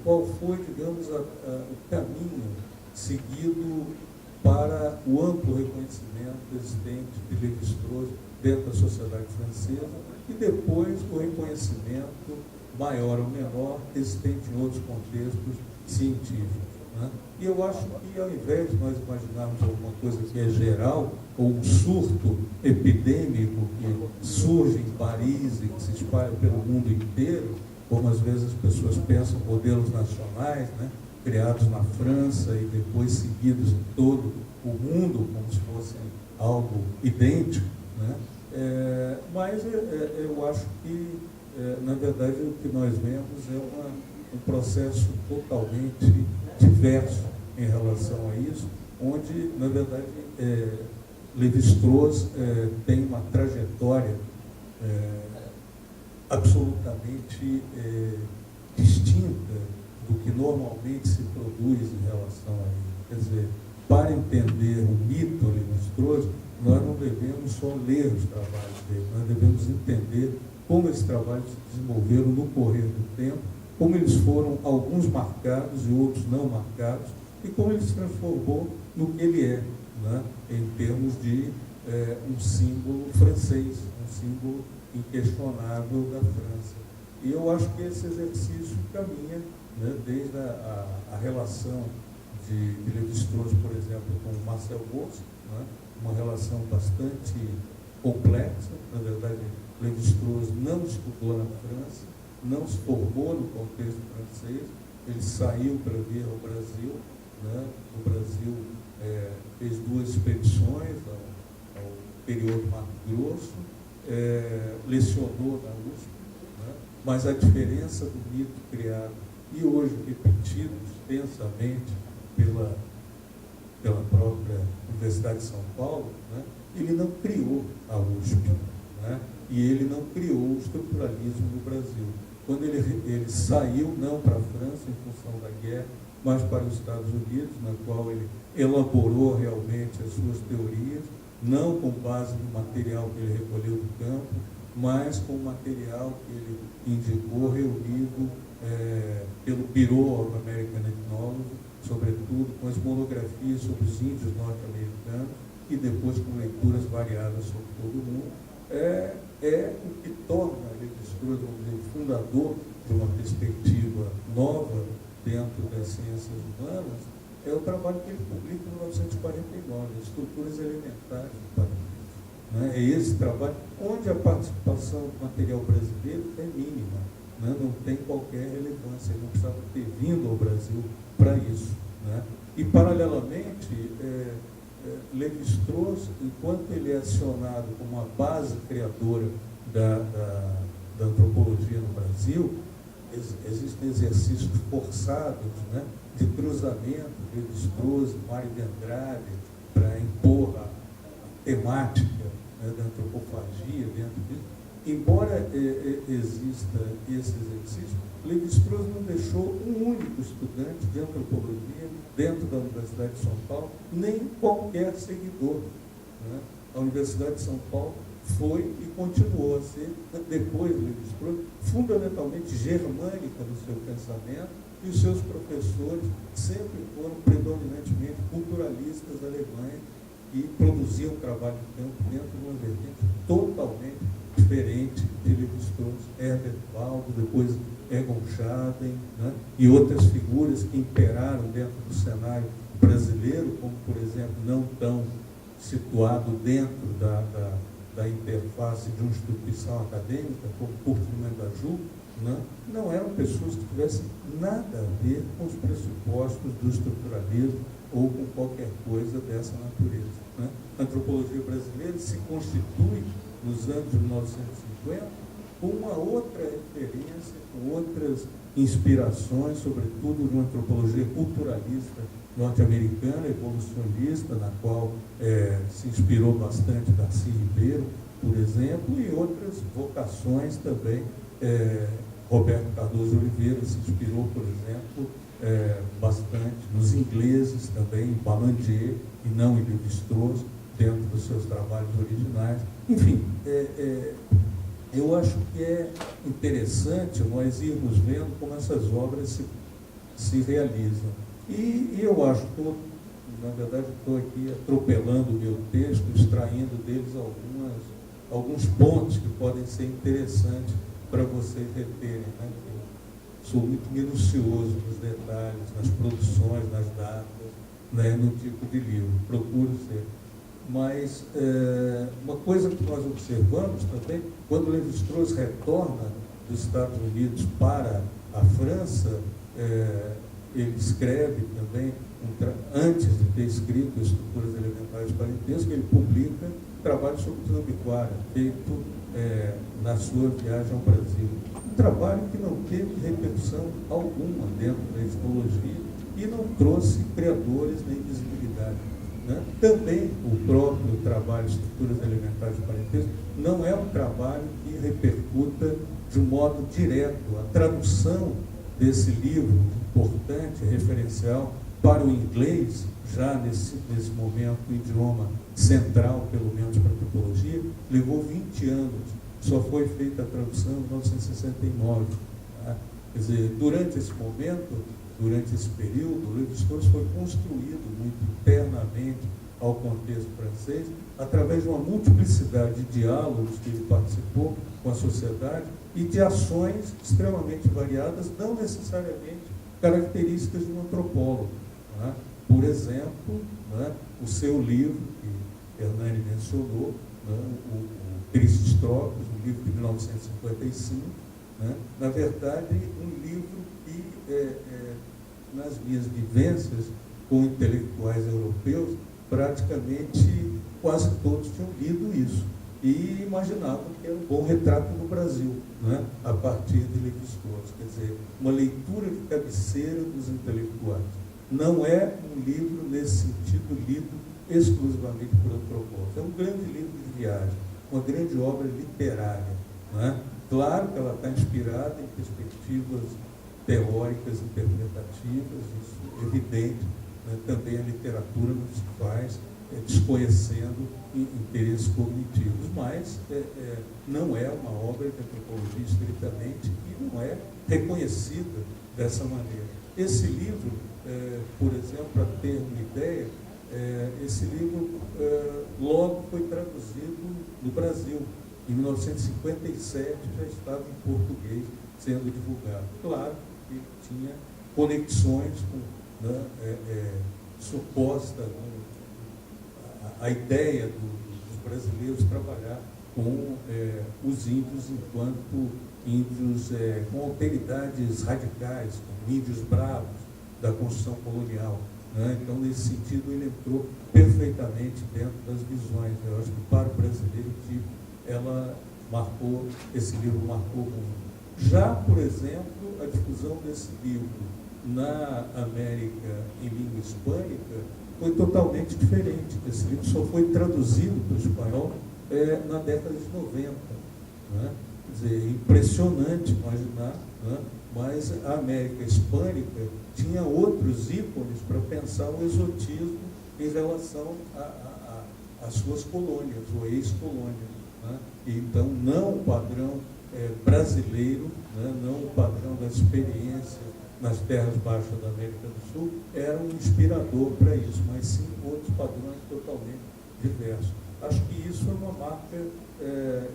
qual foi, digamos, o caminho seguido para o amplo reconhecimento existente de Lévi-Strauss dentro da sociedade francesa e depois o reconhecimento maior ou menor existente em outros contextos científicos. Né? E eu acho que, ao invés de nós imaginarmos alguma coisa que é geral, ou um surto epidêmico que surge em Paris e que se espalha pelo mundo inteiro, como às vezes as pessoas pensam, modelos nacionais, né? Criados na França e depois seguidos em todo o mundo, como se fosse algo idêntico, né? Mas eu acho que, na verdade, o que nós vemos é um processo totalmente diverso em relação a isso, onde, na verdade, Lévi-Strauss tem uma trajetória absolutamente distinta do que normalmente se produz em relação a ele. Quer dizer, para entender o mito Lévi-Strauss, nós não devemos só ler os trabalhos dele, nós devemos entender como esses trabalhos se desenvolveram no correr do tempo, como eles foram, alguns marcados e outros não marcados, e como ele se transformou no que ele é, né, em termos de um símbolo francês, um símbolo inquestionável da França. E eu acho que esse exercício caminha, né, desde a relação de Lévi-Strauss, por exemplo, com Marcel Mauss, né, uma relação bastante complexa. Na verdade, Lévi-Strauss não estudou na França, não se formou no contexto francês, ele saiu para vir ao Brasil, né? O Brasil fez 2 expedições ao interior do Mato Grosso, lecionou na USP, né? Mas a diferença do mito criado e hoje repetido extensamente pela própria Universidade de São Paulo, né? Ele não criou a USP, né? E ele não criou o estruturalismo no Brasil. Quando ele saiu, não para a França em função da guerra, mas para os Estados Unidos, na qual ele elaborou realmente as suas teorias, não com base no material que ele recolheu do campo, mas com o material que ele indicou, reunido pelo Bureau of American Ethnology, sobretudo com as monografias sobre os índios norte-americanos e depois com leituras variadas sobre todo o mundo. O que torna Lévi-Strauss, vamos dizer, o fundador de uma perspectiva nova dentro das ciências humanas, é o trabalho que ele publica em 1949, Estruturas Elementares do Paradigma. Né? É esse trabalho onde a participação do material brasileiro é mínima, né? Não tem qualquer relevância, ele não precisava ter vindo ao Brasil para isso. Né? E, paralelamente, Lévi-Strauss, enquanto ele é acionado como uma base criadora da antropologia no Brasil, existem exercícios forçados, né, de cruzamento de Lévi-Strauss e Mário de Andrade para impor a temática, né, da antropofagia dentro disso. Embora exista esse exercício, Lévi-Strauss não deixou um único estudante de antropologia dentro da Universidade de São Paulo, nem qualquer seguidor. Né? A Universidade de São Paulo foi e continuou a ser, depois do Lévi-Strauss, fundamentalmente germânica no seu pensamento, e os seus professores sempre foram predominantemente culturalistas alemães e produziam trabalho de campo dentro de uma vertente totalmente diferente de Lévi-Strauss, Herbert Waldo, depois Egon Schaden, né? E outras figuras que imperaram dentro do cenário brasileiro, como, por exemplo, não tão situado dentro da interface de uma instituição acadêmica, como Kurt Mangajú, né? Não eram pessoas que tivessem nada a ver com os pressupostos do estruturalismo ou com qualquer coisa dessa natureza. Né? A antropologia brasileira se constitui, nos anos de 1950, com uma outra referência, com outras inspirações, sobretudo de uma antropologia culturalista norte-americana, evolucionista, na qual se inspirou bastante Darcy Ribeiro, por exemplo, e outras vocações também. Roberto Cardoso Oliveira se inspirou, por exemplo, bastante nos ingleses também, em Ballandier, e não em Lévi-Strauss, dentro dos seus trabalhos originais. Enfim, eu acho que é interessante nós irmos vendo como essas obras se realizam. E eu acho, estou na verdade estou aqui atropelando o meu texto, extraindo deles alguns pontos que podem ser interessantes para vocês reterem, né? Sou muito minucioso nos detalhes, nas produções, nas datas, né, no tipo de livro, procuro ser. Mas uma coisa que nós observamos também, quando Lévi-Strauss retorna dos Estados Unidos para a França, ele escreve também, antes de ter escrito Estruturas Elementares de Parentesco, ele publica um trabalho sobre Trambiquara, feito na sua viagem ao Brasil. Um trabalho que não teve repercussão alguma dentro da etnologia e não trouxe criadores nem visibilidade. Né? Também o próprio trabalho Estruturas Elementares de Parentesco não é um trabalho que repercuta de um modo direto. A tradução desse livro importante, referencial, para o inglês, já nesse momento, o idioma central, pelo menos para a antropologia, levou 20 anos. Só foi feita a tradução em 1969. Tá? Quer dizer, durante esse momento, durante esse período, o Lévi-Strauss foi construído muito internamente ao contexto francês, através de uma multiplicidade de diálogos que ele participou com a sociedade e de ações extremamente variadas, não necessariamente características de um antropólogo. Né? Por exemplo, né, o seu livro, que Hernani mencionou, né, o Tristes Trocos, um livro de 1955, né, na verdade, um livro que, nas minhas vivências com intelectuais europeus, praticamente quase todos tinham lido isso e imaginavam que era um bom retrato do Brasil, né, a partir de Lévi-Strauss. Quer dizer, uma leitura de cabeceira dos intelectuais. Não é um livro, nesse sentido, lido exclusivamente por antropólogos. É um grande livro de viagem, uma grande obra literária. Né? Claro que ela está inspirada em perspectivas teóricas, interpretativas, isso é evidente. Né? Também a literatura não se faz desconhecendo interesses cognitivos, mas não é uma obra de antropologia estritamente e não é reconhecida dessa maneira. Esse livro, por exemplo, para ter uma ideia, esse livro logo foi traduzido no Brasil. Em 1957 já estava em português sendo divulgado. Claro que tinha conexões com, né, suposta, a ideia dos brasileiros trabalhar com os índios enquanto índios com alteridades radicais, com índios bravos da construção colonial. Né? Então, nesse sentido, ele entrou perfeitamente dentro das visões. Eu acho que para o brasileiro, esse livro marcou muito. Já, por exemplo, a difusão desse livro na América em língua hispânica foi totalmente diferente. Esse livro só foi traduzido para o espanhol na década de 90. Né? Quer dizer, impressionante imaginar, né? Mas a América hispânica tinha outros ícones para pensar o exotismo em relação às suas colônias, ou ex-colônias. Né? Então, não o padrão brasileiro, né? Não o padrão da experiência nas terras baixas da América do Sul, era um inspirador para isso, mas sim outros padrões totalmente diversos. Acho que isso é uma marca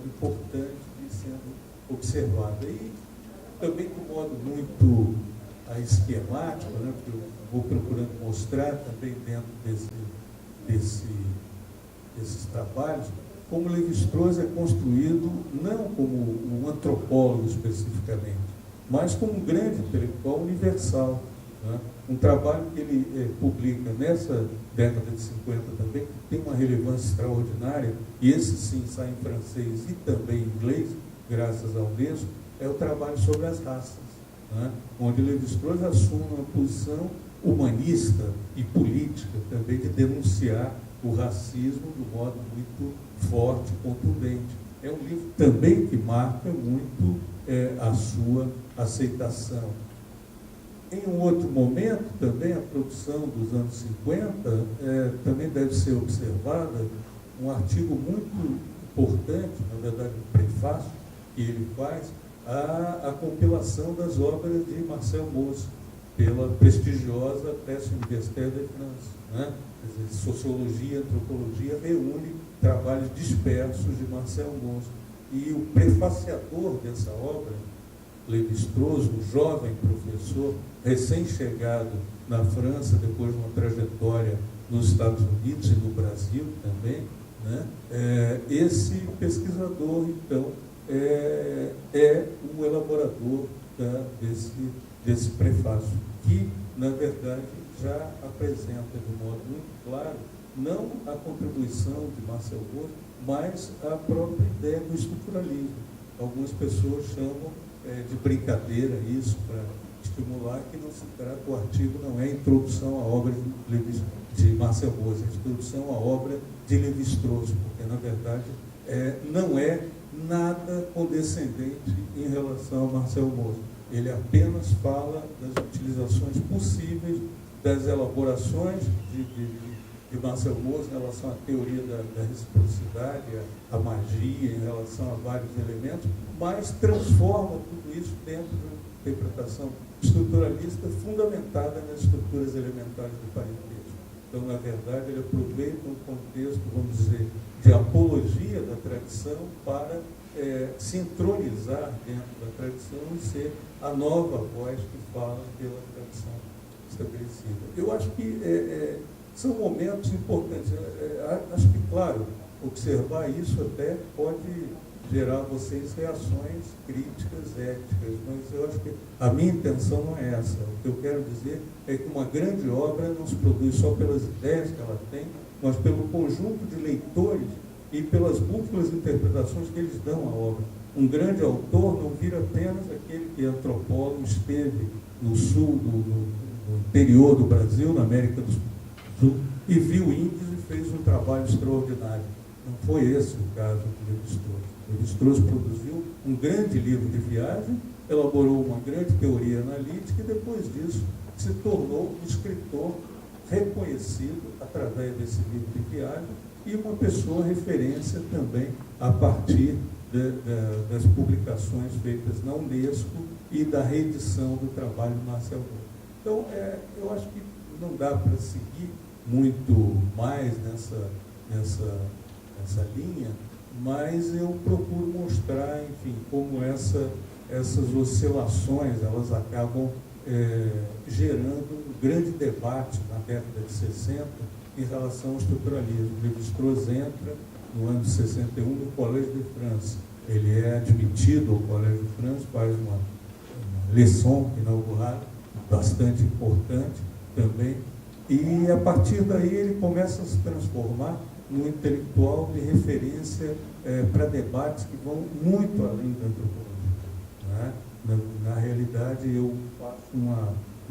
importante de sendo observada. E também de modo muito esquemático, né, porque eu vou procurando mostrar também dentro desses trabalhos, como Lévi-Strauss é construído não como um antropólogo especificamente, mas como um grande intelectual universal. Né? Um trabalho que ele publica nessa década de 50 também, que tem uma relevância extraordinária, e esse sim sai em francês e também em inglês, graças ao Unesco, é o trabalho sobre as raças, né? Onde Lévi-Strauss assume uma posição humanista e política também de denunciar o racismo de um modo muito forte e contundente. É um livro também que marca muito a sua aceitação. Em um outro momento, também, a produção dos anos 50, também deve ser observada um artigo muito importante, na verdade, um prefácio que ele faz, a compilação das obras de Marcel Mauss, pela prestigiosa Presse Universitaire de France. Né? quer dizer, sociologia, antropologia, reúne trabalhos dispersos de Marcel Mauss. E o prefaciador dessa obra, Lévi-Strauss, um jovem professor, recém-chegado na França, depois de uma trajetória nos Estados Unidos e no Brasil também, né? Esse pesquisador, então, é o elaborador desse prefácio, que, na verdade, já apresenta de modo muito claro, não a contribuição de Marcel Mauss, mas a própria ideia do estruturalismo. Algumas pessoas chamam de brincadeira isso, para estimular que não se trata, o artigo não é introdução à obra de Marcel Mauss, é introdução à obra de Lévi-Strauss, porque, na verdade, não é nada condescendente em relação a Marcel Mauss. Ele apenas fala das utilizações possíveis, das elaborações de Marcel Mauss em relação à teoria da reciprocidade, à magia, em relação a vários elementos, mas transforma tudo isso dentro de uma interpretação estruturalista fundamentada nas estruturas elementares do parentesco. Então, na verdade, ele aproveita um contexto, vamos dizer, de apologia da tradição para se entronizar dentro da tradição e ser a nova voz que fala pela tradição estabelecida. Eu acho que são momentos importantes. Acho que, claro, observar isso até pode gerar a vocês reações críticas, éticas, mas eu acho que a minha intenção não é essa. O que eu quero dizer é que uma grande obra não se produz só pelas ideias que ela tem, mas pelo conjunto de leitores e pelas múltiplas interpretações que eles dão à obra. Um grande autor não vira apenas aquele que é antropólogo, esteve no sul, no interior do Brasil, na América do Sul, e viu índios e fez um trabalho extraordinário. Não foi esse o caso de Lévi-Strauss. Lévi-Strauss produziu um grande livro de viagem, elaborou uma grande teoria analítica e, depois disso, se tornou um escritor reconhecido através desse livro de viagem e uma pessoa referência também a partir das publicações feitas na Unesco e da reedição do trabalho de Marcel Mauss. Então, eu acho que não dá para seguir muito mais nessa linha, mas eu procuro mostrar, enfim, como essas oscilações, elas acabam gerando um grande debate na década de 60 em relação ao estruturalismo. Lévi-Strauss entra no ano de 61 no Collège de France. Ele é admitido ao Collège de France, faz uma leção inaugural bastante importante também, e a partir daí ele começa a se transformar num intelectual de referência para debates que vão muito além da antropologia, né? Na realidade, eu faço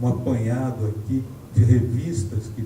um apanhado aqui de revistas que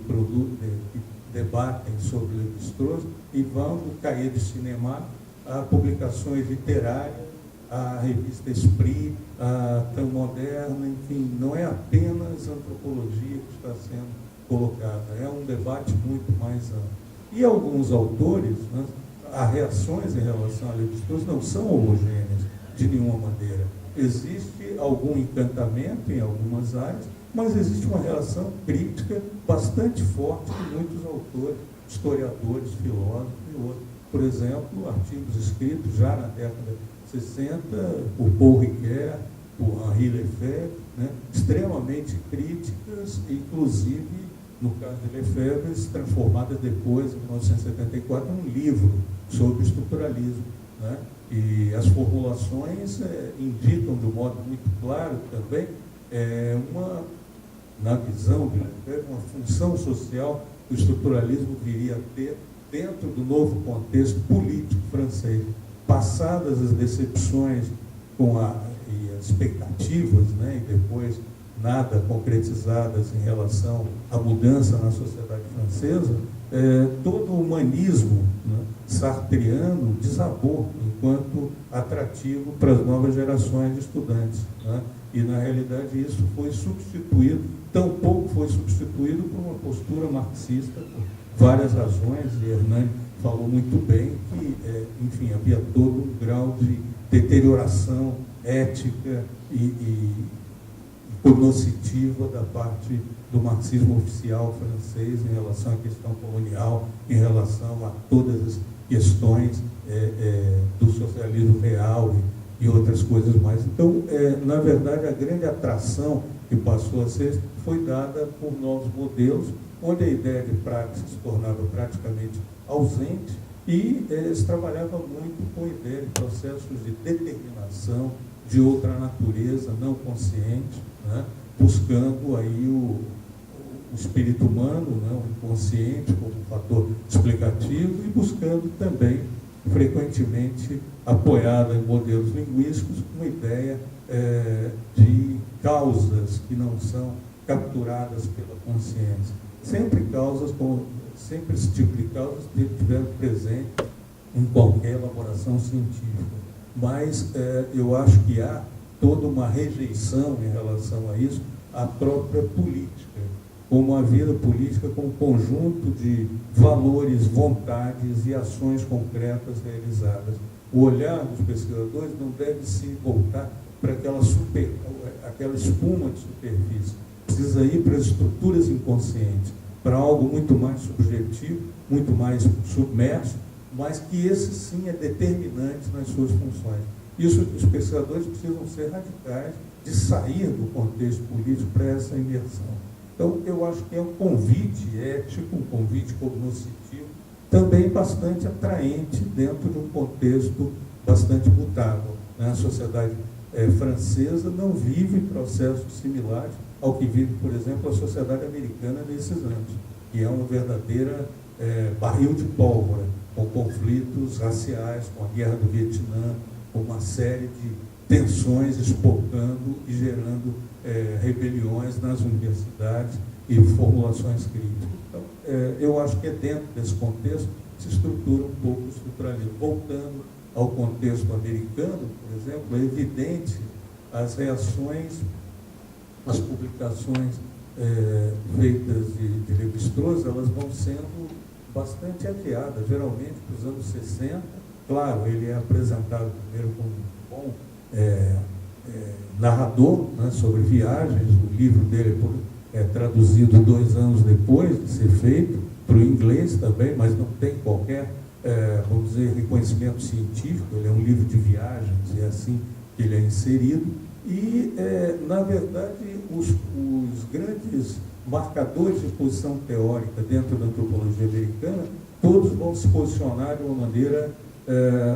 debatem sobre Lévi-Strauss e vão do Cahiers du Cinéma a publicações literárias, a revista Esprit, a Temps Moderne, enfim, não é apenas antropologia que está sendo colocada, é um debate muito mais amplo. E alguns autores, né, as reações em relação a Lévi-Strauss não são homogêneas de nenhuma maneira. Existe algum encantamento em algumas áreas, mas existe uma relação crítica bastante forte de muitos autores, historiadores, filósofos e outros. Por exemplo, artigos escritos já na década de 60 por Paul Ricoeur, por Henri Lefebvre, né, extremamente críticas, inclusive, no caso de Lefebvre, transformadas depois, em 1974, em um livro sobre estruturalismo, né? E as formulações indicam de um modo muito claro também na visão de Lefebvre, uma função social que o estruturalismo viria a ter dentro do novo contexto político francês. Passadas as decepções e as expectativas, né, e depois nada concretizadas em relação à mudança na sociedade francesa, todo o humanismo, né, sartreano desabou enquanto atrativo para as novas gerações de estudantes, né? E, na realidade, isso foi substituído, tampouco foi substituído por uma postura marxista, por várias razões, e Hernani falou muito bem que, enfim, havia todo um grau de deterioração ética e cognoscitiva da parte do marxismo oficial francês em relação à questão colonial, em relação a todas as questões do socialismo real e outras coisas mais. Então, na verdade, a grande atração que passou a ser foi dada por novos modelos, onde a ideia de prática se tornava praticamente ausente e se trabalhava muito com a ideia de processos de determinação de outra natureza não consciente, né, buscando aí o espírito humano, né, o inconsciente como um fator explicativo e buscando também, frequentemente, apoiada em modelos linguísticos, uma ideia de causas que não são capturadas pela consciência. Sempre esse tipo de causas estiveram presentes em qualquer elaboração científica. Mas eu acho que há toda uma rejeição em relação a isso, à própria política, como a vida política como conjunto de valores, vontades e ações concretas realizadas. O olhar dos pesquisadores não deve se voltar para aquela espuma de superfície. Precisa ir para as estruturas inconscientes, para algo muito mais subjetivo, muito mais submerso, mas que esse sim é determinante nas suas funções. Isso, os pesquisadores precisam ser radicais de sair do contexto político para essa imersão. Então, eu acho que é um convite ético, um convite cognoscitivo, também bastante atraente dentro de um contexto bastante mutável. A sociedade francesa não vive processos similares ao que vive, por exemplo, a sociedade americana nesses anos, que é uma verdadeira barril de pólvora, com conflitos raciais, com a guerra do Vietnã, com uma série de tensões espocando e gerando rebeliões nas universidades e formulações críticas. Então, eu acho que é dentro desse contexto que se estrutura um pouco o estruturalismo. Voltando ao contexto americano, por exemplo, é evidente as reações, as publicações feitas de Lévi-Strauss, elas vão sendo bastante adiadas, geralmente para os anos 60. Claro, ele é apresentado primeiro como um bom narrador, né, sobre viagens. O livro dele é traduzido 2 anos depois de ser feito, para o inglês também, mas não tem qualquer, vamos dizer, reconhecimento científico. Ele é um livro de viagens, e é assim que ele é inserido. E, na verdade, os grandes marcadores de posição teórica dentro da antropologia americana, todos vão se posicionar de uma maneira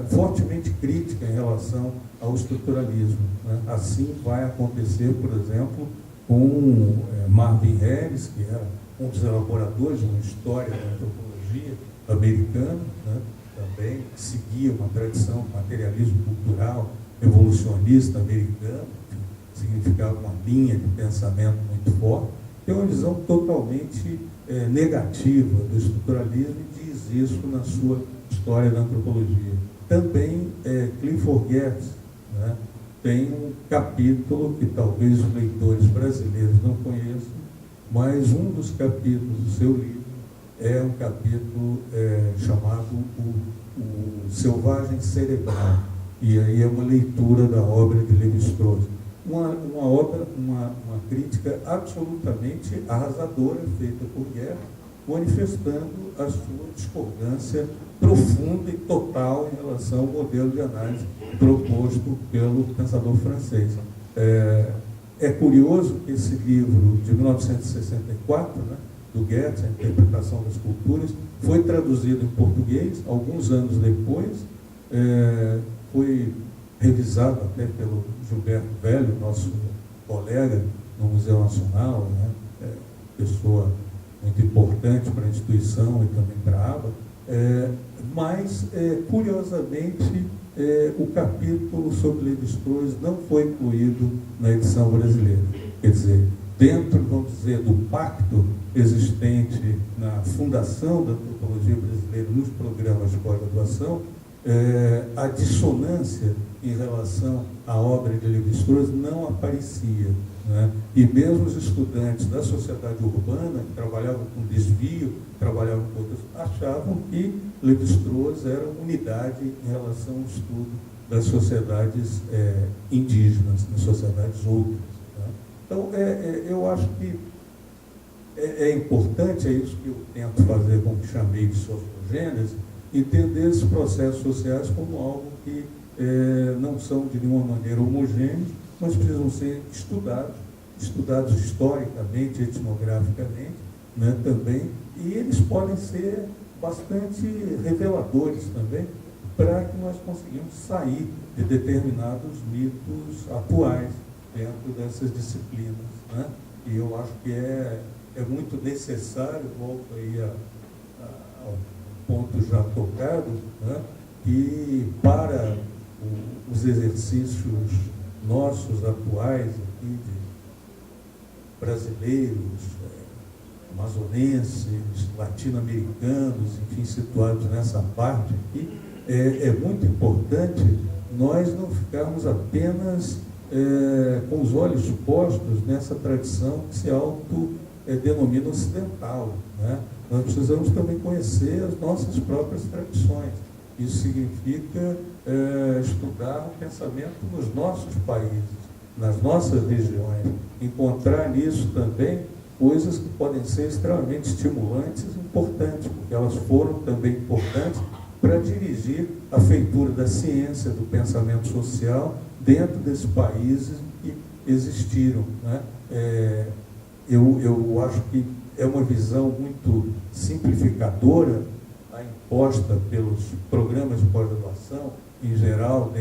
fortemente crítica em relação ao estruturalismo, né? Assim vai acontecer, por exemplo, com Marvin Harris, que era um dos elaboradores de uma história da antropologia americana, né? Também seguia uma tradição de materialismo cultural evolucionista americano, que significava uma linha de pensamento muito forte. Tem uma visão totalmente negativa do estruturalismo e diz isso na sua história da antropologia. Também Clifford Geertz, né, tem um capítulo que talvez os leitores brasileiros não conheçam, mas um dos capítulos do seu livro é um capítulo chamado o Selvagem Cerebral, e aí é uma leitura da obra de Lévi-Strauss. Uma obra, uma crítica absolutamente arrasadora feita por Geertz, manifestando a sua discordância profunda e total em relação ao modelo de análise proposto pelo pensador francês. É curioso que esse livro de 1964, né, do Geertz, A Interpretação das Culturas, foi traduzido em português. Alguns anos depois, foi revisado até pelo Gilberto Velho, nosso colega no Museu Nacional, né, pessoa muito importante para a instituição e também para a ABA, mas, curiosamente, o capítulo sobre Lévi-Strauss não foi incluído na edição brasileira. Quer dizer, dentro, vamos dizer, do pacto existente na fundação da antropologia brasileira nos programas de pós-graduação, a dissonância em relação à obra de Lévi-Strauss não aparecia, né? E mesmo os estudantes da sociedade urbana, que trabalhavam com desvio, trabalhavam com outras, achavam que Lévi-Strauss era uma unidade em relação ao estudo das sociedades indígenas, das sociedades outras, né? Então, eu acho que é importante, é isso que eu tento fazer com o que chamei de sociogênese, entender esses processos sociais como algo que não são de nenhuma maneira homogêneos, mas precisam ser estudados historicamente, etnograficamente, né, também, e eles podem ser bastante reveladores também, para que nós conseguimos sair de determinados mitos atuais dentro dessas disciplinas, né? E eu acho que é muito necessário, volto aí ao ponto já tocado, né, que para os exercícios nossos atuais aqui, de brasileiros, amazonenses, latino-americanos, enfim, situados nessa parte aqui, é muito importante nós não ficarmos apenas com os olhos postos nessa tradição que se autodenomina ocidental, né? Nós precisamos também conhecer as nossas próprias tradições. Isso significa estudar o pensamento nos nossos países, nas nossas regiões, encontrar nisso também coisas que podem ser extremamente estimulantes e importantes, porque elas foram também importantes para dirigir a feitura da ciência, do pensamento social, dentro desses países que existiram, né? Eu acho que é uma visão muito simplificadora, imposta pelos programas de pós-graduação, em geral,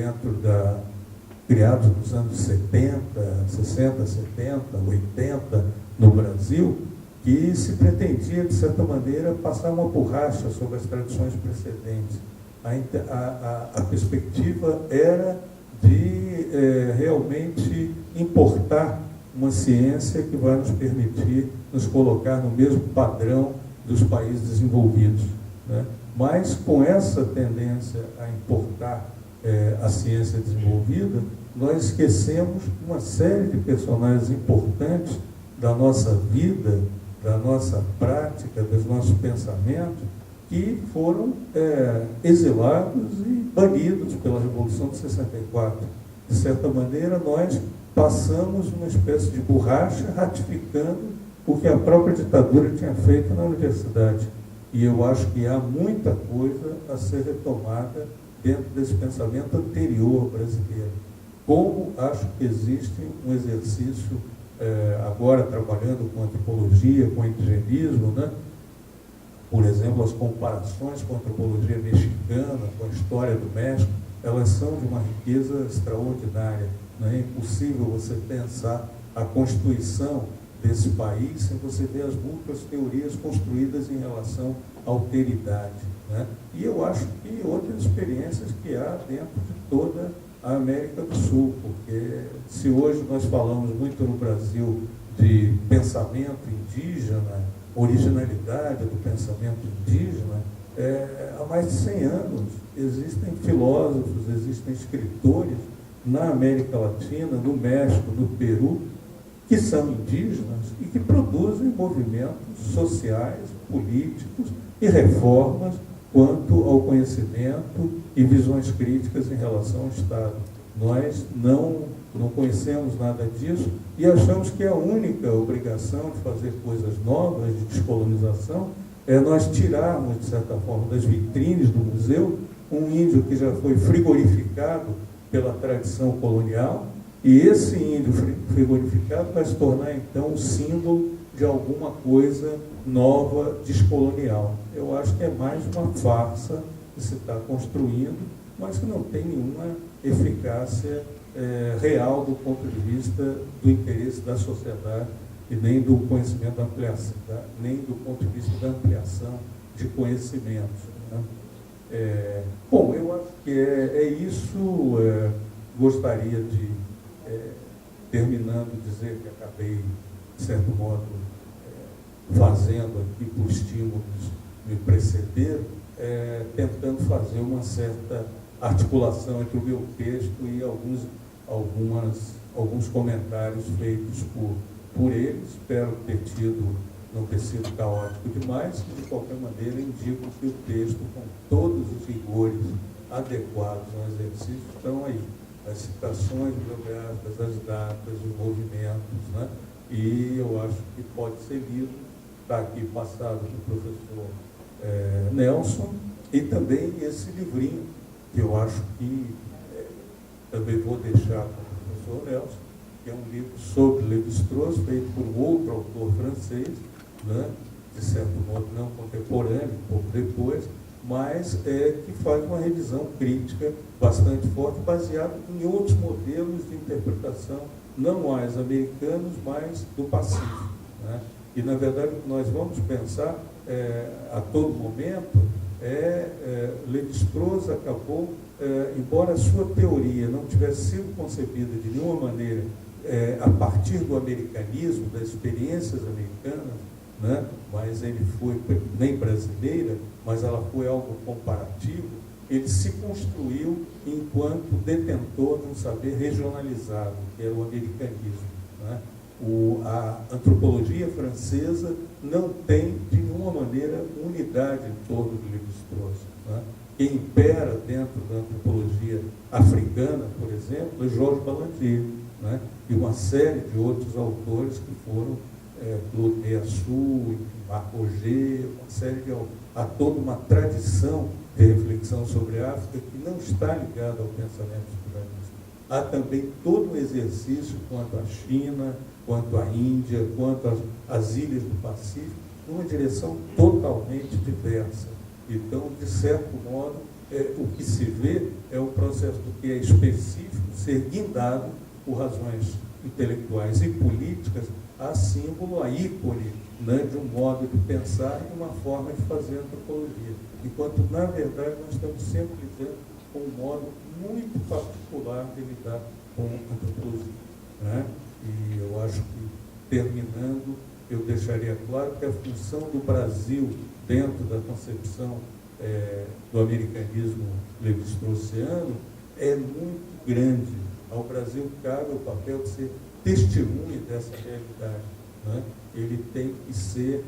criados nos anos 70, 60, 70, 80, no Brasil, que se pretendia, de certa maneira, passar uma borracha sobre as tradições precedentes. A perspectiva era de realmente importar uma ciência que vai nos permitir nos colocar no mesmo padrão dos países desenvolvidos, né? Mas com essa tendência a importar a ciência desenvolvida, nós esquecemos uma série de personagens importantes da nossa vida, da nossa prática, dos nossos pensamentos, que foram exilados e banidos pela Revolução de 64. De certa maneira, nós passamos uma espécie de borracha ratificando o que a própria ditadura tinha feito na universidade. E eu acho que há muita coisa a ser retomada dentro desse pensamento anterior brasileiro. Como acho que existe um exercício, agora trabalhando com antropologia, com indigenismo, né? Por exemplo, as comparações com a antropologia mexicana, com a história do México, elas são de uma riqueza extraordinária. Não é impossível você pensar a constituição desse país sem você ver as múltiplas teorias construídas em relação à alteridade, né? E eu acho que outras experiências que há dentro de toda a América do Sul, porque se hoje nós falamos muito no Brasil de pensamento indígena, originalidade do pensamento indígena, há mais de 100 anos existem filósofos, existem escritores na América Latina, no México, no Peru, que são indígenas e que produzem movimentos sociais, políticos e reformas quanto ao conhecimento e visões críticas em relação ao Estado. Nós não conhecemos nada disso e achamos que a única obrigação de fazer coisas novas, de descolonização, é nós tirarmos, de certa forma, das vitrines do museu um índio que já foi frigorificado pela tradição colonial, e esse índio frigorificado vai se tornar, então, um símbolo de alguma coisa nova, descolonial. Eu acho que é mais uma farsa que se está construindo, mas que não tem nenhuma eficácia real do ponto de vista do interesse da sociedade e nem do conhecimento da ampliação, nem do ponto de vista da ampliação de conhecimentos, né? Bom, eu acho que é isso. Gostaria de, terminando, dizer que acabei, de certo modo, fazendo aqui por estímulos me precederam, tentando fazer uma certa articulação entre o meu texto e alguns comentários feitos por ele. Espero não ter sido caótico demais, e de qualquer maneira indico que o texto, com todos os rigores adequados ao exercício, estão aí. As citações bibliográficas, as datas, os movimentos, né? E eu acho que pode ser lido está aqui passado do professor Nelson, e também esse livrinho, que eu acho que também vou deixar para o professor Nelson, que é um livro sobre Lévi-Strauss, feito por um outro autor francês, né, de certo modo não contemporâneo, um pouco depois, mas que faz uma revisão crítica bastante forte, baseada em outros modelos de interpretação, não mais americanos, mas do Pacífico, né? E, na verdade, o que nós vamos pensar a todo momento Lévi-Strauss acabou, embora a sua teoria não tivesse sido concebida de nenhuma maneira a partir do americanismo, das experiências americanas, né? Mas ele foi, nem brasileira, mas ela foi algo comparativo, ele se construiu enquanto detentor de um saber regionalizado, que era o americanismo, né? A antropologia francesa não tem, de nenhuma maneira, unidade em torno de Lévi-Strauss, né? Quem impera dentro da antropologia africana, por exemplo, é Georges Balandier, né? E uma série de outros autores que foram Claude Meillassoux, Marc Roger, uma série de... Há toda uma tradição de reflexão sobre a África que não está ligada ao pensamento estruturalista. Há também todo um exercício quanto à China, quanto à Índia, quanto às ilhas do Pacífico, numa direção totalmente diversa. Então, de certo modo, o que se vê é um processo do que é específico ser guindado por razões intelectuais e políticas a símbolo, a ícone, né, de um modo de pensar e uma forma de fazer antropologia. Enquanto, na verdade, nós estamos sempre lidando com um modo muito particular de lidar com a antropologia, né? E eu acho que, terminando, eu deixaria claro que a função do Brasil dentro da concepção do americanismo lévi-straussiano é muito grande. Ao Brasil cabe o papel de ser testemunha dessa realidade, né? Ele tem que ser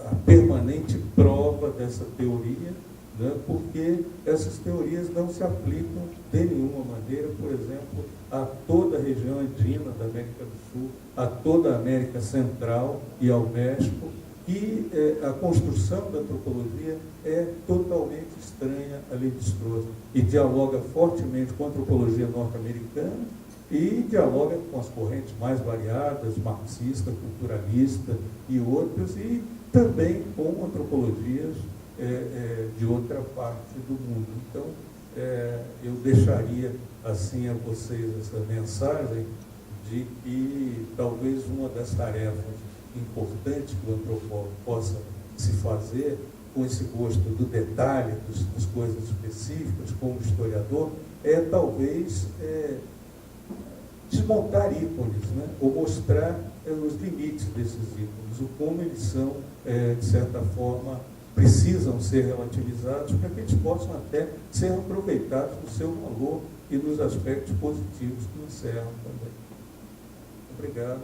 a permanente prova dessa teoria, né? Porque essas teorias não se aplicam de nenhuma maneira, por exemplo, a toda a região andina da América do Sul, a toda a América Central e ao México, e a construção da antropologia é totalmente estranha a Lévi-Strauss e dialoga fortemente com a antropologia norte-americana e dialoga com as correntes mais variadas, marxista, culturalista e outras, e também com antropologias de outra parte do mundo. Então, eu deixaria assim a vocês essa mensagem de que talvez uma das tarefas importantes que o antropólogo possa se fazer, com esse gosto do detalhe, das coisas específicas, como historiador, talvez desmontar ícones, né? Ou mostrar os limites desses ícones, o como eles são, de certa forma, precisam ser relativizados para que eles possam até ser aproveitados no seu valor e nos aspectos positivos que encerram também. Obrigado.